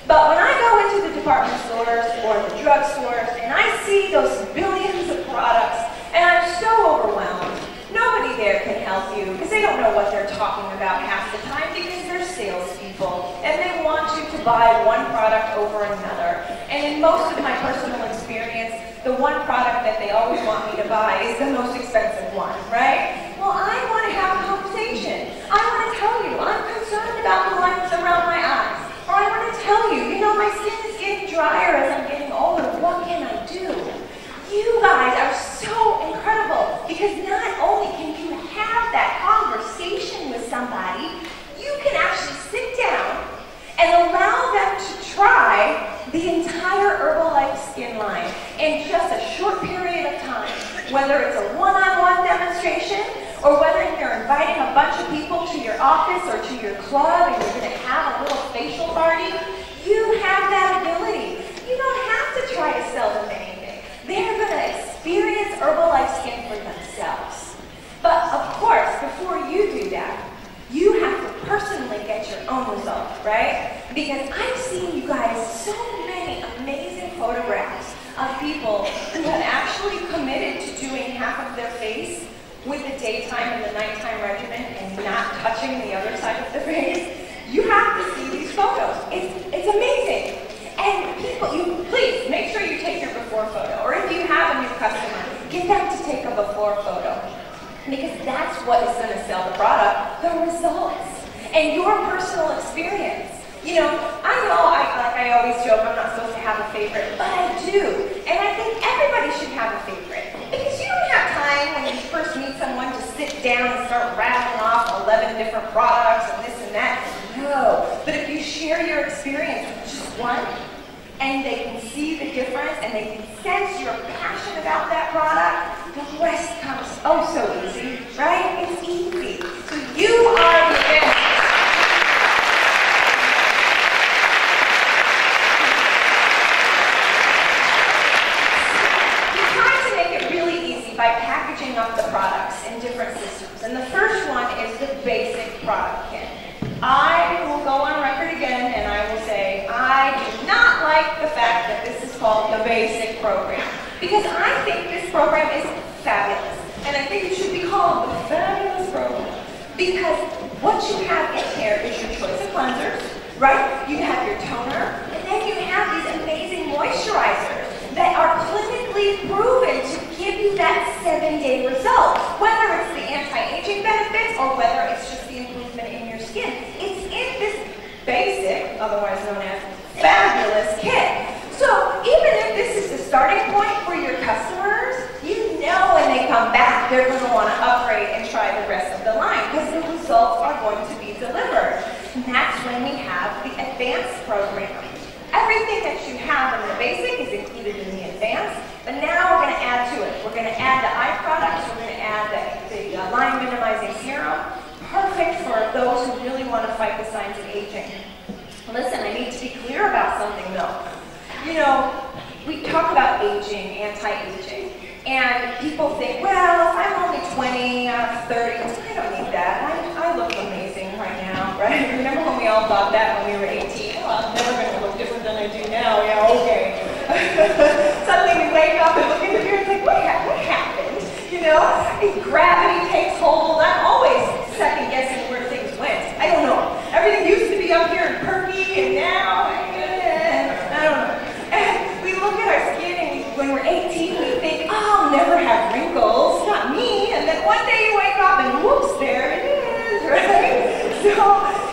But when I go into the department stores or the drug stores and I see those billions of products and I'm so overwhelmed, nobody there can help you because they don't know what they're talking about half the time because they're salespeople and they want you to buy one product over another. And in most of my personal experience, the one product that they always want me to buy is the most expensive one, right? Well, I want to have a conversation. I want to tell you, I'm concerned about the lines around my eyes. Or I want to tell you, you know, my skin is getting drier as I'm getting older. What can I do? You guys are so incredible because not only can you have that conversation with somebody, you can actually sit down and allow them to try the entire Herbalife Skin line in just a short period of time. Whether it's a one-on-one demonstration or whether you're inviting a bunch of people to your office or to your club and you're going to have a little facial party, you have that ability. You don't have to try to sell them anything. They're going to experience Herbalife Skin for themselves. But of course, before you do that, you have to personally get your own result, right? Because I've seen you guys so many amazing photographs of people who have actually committed to doing half of their face with the daytime and the nighttime regimen and not touching the other side of the face. You have to see these photos. It's amazing. And people, you please make sure you take your before photo. Or if you have a new customer, get them to take a before photo. Because that's what is going to sell the product, the results. And your personal experience. You know, I always joke, I'm not supposed to have a favorite, but I do. And I think everybody should have a favorite. Because you don't have time when you first meet someone to sit down and start rattling off 11 different products and this and that. No. But if you share your experience with just one, and they can see the difference, and they can sense your passion about that product, the rest comes oh so easy, right? It's easy. So you are the best. By packaging up the products in different systems. And the first one is the basic product kit. I will go on record again and I will say I do not like the fact that this is called the basic program because I think this program is fabulous and I think it should be called the fabulous program because what you have in here is your choice of cleansers, right? You have your toner and then you have these amazing moisturizers that are clinically proven to give you that 7-day result, whether it's the anti-aging benefits or whether it's just the improvement in your skin. It's in this basic, otherwise known as fabulous kit. So even if this is the starting point for your customers, you know when they come back, they're going to want to upgrade and try the rest of the line because the results are going to be delivered. And that's when we have the advanced program. Everything that you have in the basic is included in the advanced, but now we're going to add to it. We're going to add the eye products, we're going to add the line minimizing serum, perfect for those who really want to fight the signs of aging. Listen, I need to be clear about something though. You know, we talk about aging, anti-aging, and people think, well, if I'm only 20, I'm 30, I don't need that. I look amazing right now, right? Remember when we all thought that when we were 18? Oh, I'm never going to look different than I do now. Yeah, okay. Suddenly we wake up and look in the mirror and think, what happened? You know, if gravity takes hold, I'm always second guessing where things went. I don't know. Everything used to be up here and perky, and now, I don't know. And we look at our skin, and when we're 18, we think, oh, I'll never have wrinkles, not me. And then one day you wake up and whoops, there it is, right?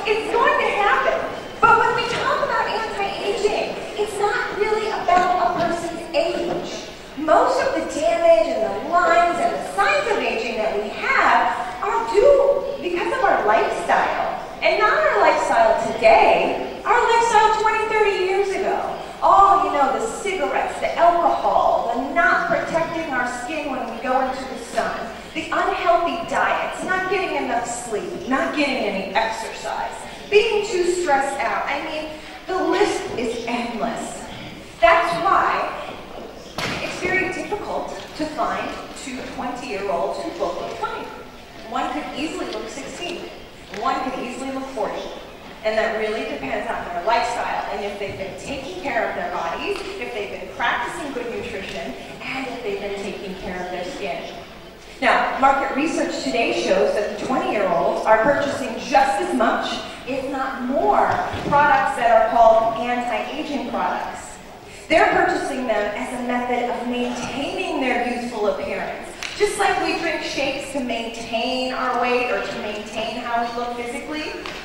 it's going to happen. But when we talk about anti-aging, it's not really about a person's age. Most of the damage and the lines and the signs of aging that we have are due because of our lifestyle. And not our lifestyle today, our lifestyle 20, 30 years ago. Oh, you know, the cigarettes, the alcohol, the not protecting our skin when we go into the sun, the unhealthy diets, not getting enough sleep, not getting any exercise, being too stressed out. I mean, the list is endless. That's why it's very difficult to find two 20-year-olds who both look 20. One could easily look 16. One could easily look 40. And that really depends on their lifestyle and if they've been taking care of their bodies, if they've been practicing good nutrition, and if they've been taking care of their skin. Now, market research today shows that the 20-year-olds are purchasing just as much, if not more, products that are called anti-aging products. They're purchasing them as a method of maintaining their youthful appearance. Just like we drink shakes to maintain our weight or to maintain how we look physically,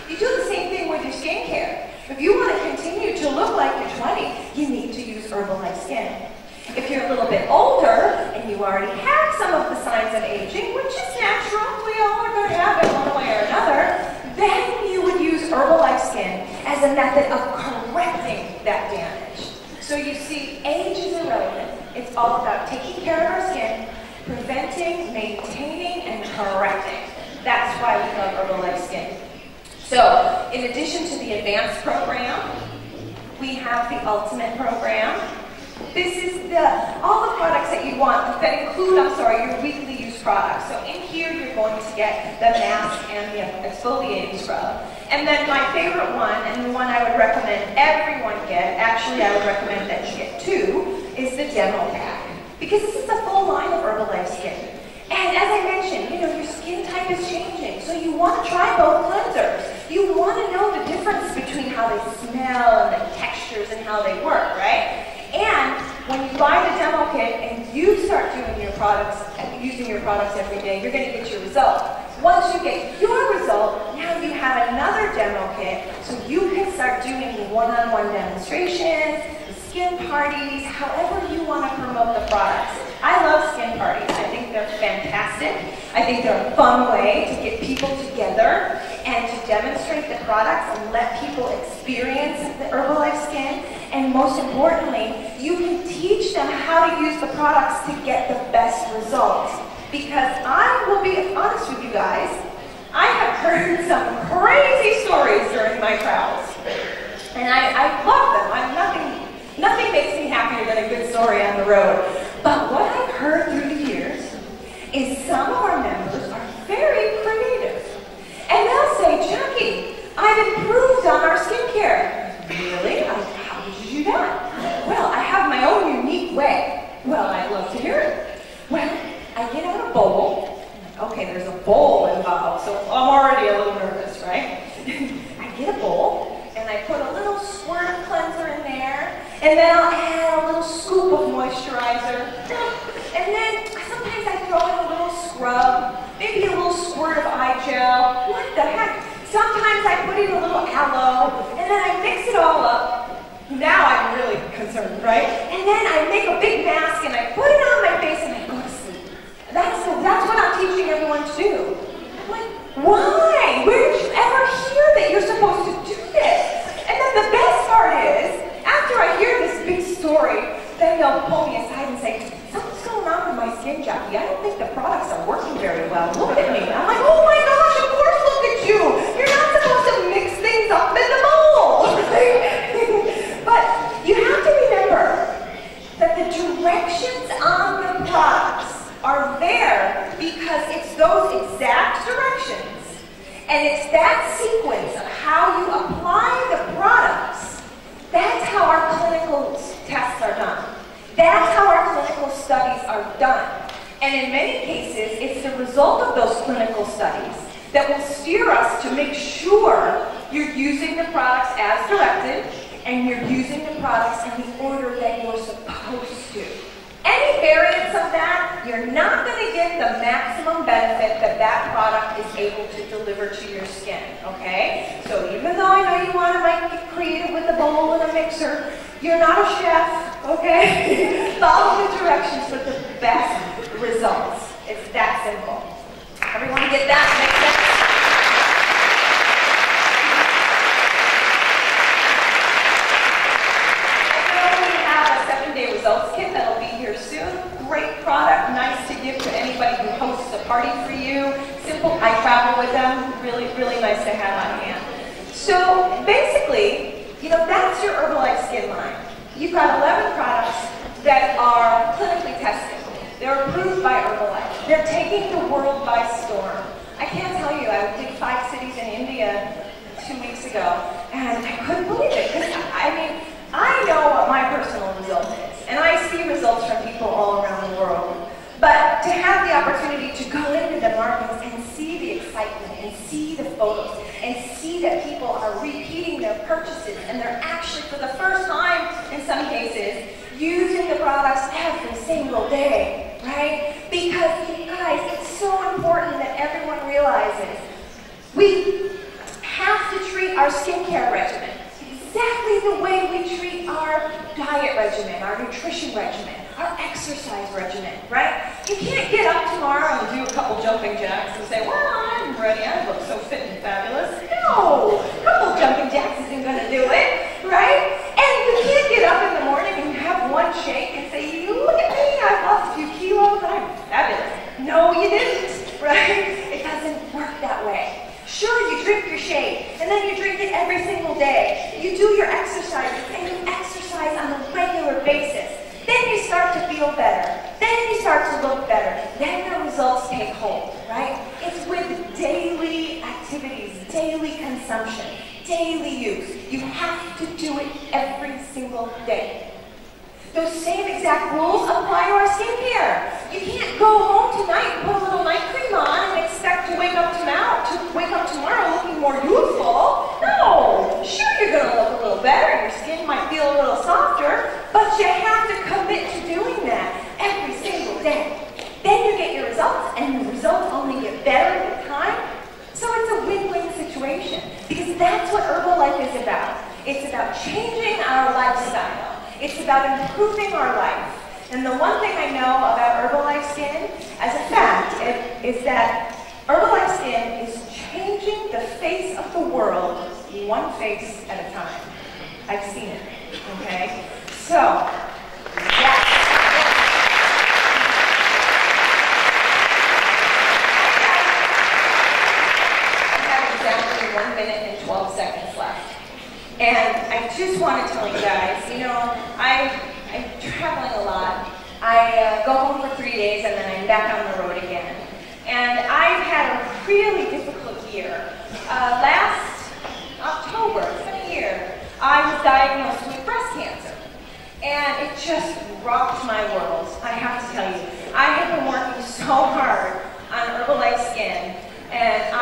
you do the same thing with your skincare. If you want to continue to look like you're 20, you need to use Herbalife Skin. If you're a little bit older and you already have some of the signs of aging, which is natural, we all are going to have it one way or another, then you would use Herbalife Skin as a method of correcting that damage. So you see, age is irrelevant. It's all about taking care of our skin, preventing, maintaining, and correcting. That's why we love Herbalife Skin. So, in addition to the advanced program, we have the ultimate program. This is all the products that you want that include, your weekly use products. So in here, you're going to get the mask and the exfoliating scrub. And then my favorite one, and the one I would recommend everyone get, actually I would recommend that you get two, is the demo pack. Because this is a full line of Herbalife Skin. And as I mentioned, you know, your skin type is changing. So you want to try both cleansers. You want to know the difference between how they smell and the textures and how they work, right? And when you buy the demo kit and you start doing your products, using your products every day, you're going to get your result. Once you get your result, now you have another demo kit, so you can start doing the one-on-one demonstrations, the skin parties, however you want to promote the products. I love skin parties. I think they're fantastic. I think they're a fun way to get people together and to demonstrate the products and let people experience the Herbalife Skin. And most importantly, you can teach them how to use the products to get the best results. Because I will be honest with you guys, I have heard some crazy stories during my travels. And I love them. Nothing makes me happier than a good story on the road. But what I've heard through the years is some of our members are very creative. And they'll say, Jackie, I've improved on our skincare. Really? How did you do that? Well, I have my own unique way. Well, I'd love to hear it. Well, I get out a bowl. Okay, there's a bowl involved, so I'm already a little nervous, right? I get a bowl, and I put a little squirt of cleanser in there, and then I'll add a little scoop of moisturizer, and then sometimes I throw in a little scrub, maybe a little squirt of eye gel. What the heck? Sometimes I put in a little aloe, and then I mix it all up. Now I'm really concerned, right? And then I make a big mask, and I put it on my face, and I go to sleep. That's what I'm teaching everyone to do. I'm like, why? Where did you ever hear that you're supposed to do this? And then the best part is, after I hear this big story, then they'll pull me aside and say, something's going on with my skin, Jackie. I don't think the products are working very well. Look at me. I'm like, oh my gosh, of course look at you. You're not supposed to mix things up in the bowl. But you have to remember that the directions on the products are there because it's those exact directions and it's that sequence of how you apply the products. That's how our clinical tests are done. That's how our clinical studies are done. And in many cases, it's the result of those clinical studies that will steer us to make sure you're using the products as directed and you're using the products in the order that you're supposed to. Any variants of that, you're not going to get the maximum benefit that that product is able to deliver to your skin, okay? So even though I know you want to get creative with a bowl and a mixer, you're not a chef, okay? Follow the directions for the best results. It's that simple. Everyone get that? Make sense? Results kit that'll be here soon. Great product, nice to give to anybody who hosts a party for you. Simple, I travel with them. Really, really nice to have on hand. So basically, you know, that's your Herbalife Skin line. You've got 11 products that are clinically tested. They're approved by Herbalife. They're taking the world by storm. I can't tell you, I did 5 cities in India 2 weeks ago, and I couldn't believe it, because I mean, I know what my personal result is, and I see results from people all around the world. But to have the opportunity to go into the markets and see the excitement, and see the photos, and see that people are repeating their purchases, and they're actually, for the first time, in some cases, using the products every single day, right? Because, you guys, it's so important that everyone realizes we have to treat our skincare regimen exactly the way we treat our diet regimen, our nutrition regimen, our exercise regimen, right? You can't get up tomorrow and do a couple jumping jacks and say, well, I'm ready, I look so fit and fabulous. No, a couple jumping jacks isn't going to do it, right? And you can't get up in the morning and have one shake and say, look at me, I've lost a few kilos, I'm fabulous. No, you didn't, right? It doesn't work that way. Sure, you drink your shake, and then you drink it every single day. You do your exercises, and you exercise on a regular basis. Then you start to feel better. Then you start to look better. Then the results take hold, right? It's with daily activities, daily consumption, daily use. You have to do it every single day. Those same exact rules apply to our skincare. You can't go home tonight and put a little night cream on and expect to wake up tomorrow looking more youthful. No, sure you're going to look a little better. Your skin might feel a little softer, but you have to commit to doing that every single day. Then you get your results, and the results only get better with time. So it's a win-win situation, because that's what Herbalife is about. It's about changing our lifestyle. It's about improving our life. And the one thing I know about Herbalife Skin, as a fact, is that Herbalife Skin is changing the face of the world one face at a time. I've seen it, okay? So, yeah. I have exactly 1 minute and 12 seconds left. And I just want to tell you guys, you know, I'm traveling a lot. I go home for 3 days and then I'm back on the road again. And I've had a really difficult year. Last October, it's been a year, I was diagnosed with breast cancer. And it just rocked my world, I have to tell you. I have been working so hard on Herbalife Skin, and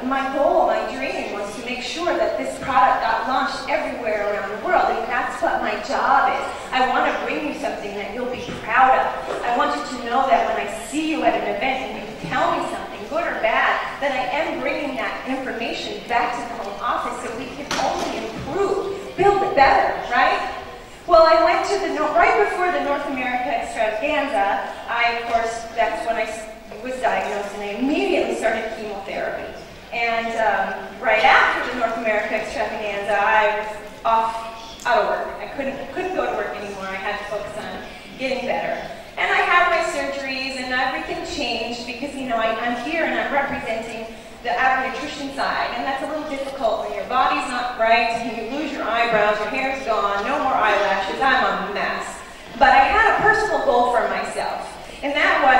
my goal, my dream was to make sure that this product got launched everywhere around the world, and that's what my job is. I want to bring you something that you'll be proud of. I want you to know that when I see you at an event and you tell me something, good or bad, that I am bringing that information back to the home office so we can only improve, build it better, right? Well, I went to right before the North America extravaganza, of course, that's when I was diagnosed, and I immediately started chemotherapy. And right after the North America extravaganza, I was out of work. I couldn't go to work anymore. I had to focus on getting better. And I had my surgeries, and everything changed because, you know, I'm here and I'm representing the agri-nutrition side, and that's a little difficult when your body's not right, and you lose your eyebrows, your hair's gone, no more eyelashes, I'm a mess. But I had a personal goal for myself. And that was,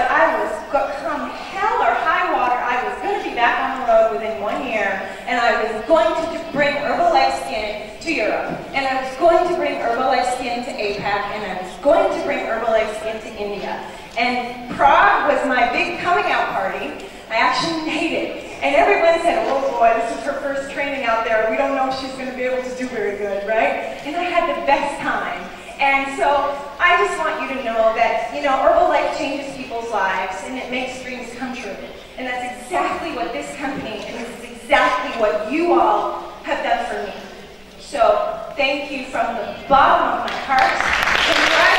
come hell or high water, I was going to be back on the road within 1 year, and I was going to bring Herbalife Skin to Europe, and I was going to bring Herbalife Skin to APAC, and I was going to bring Herbalife Skin to India. And Prague was my big coming out party. I actually made it. And everyone said, oh boy, this is her first training out there. We don't know if she's going to be able to do very good, right? And I had the best time. And so I I just want you to know that, you know, Herbalife changes people's lives and it makes dreams come true. And that's exactly what this company, and this is exactly what you all have done for me. So, thank you from the bottom of my heart.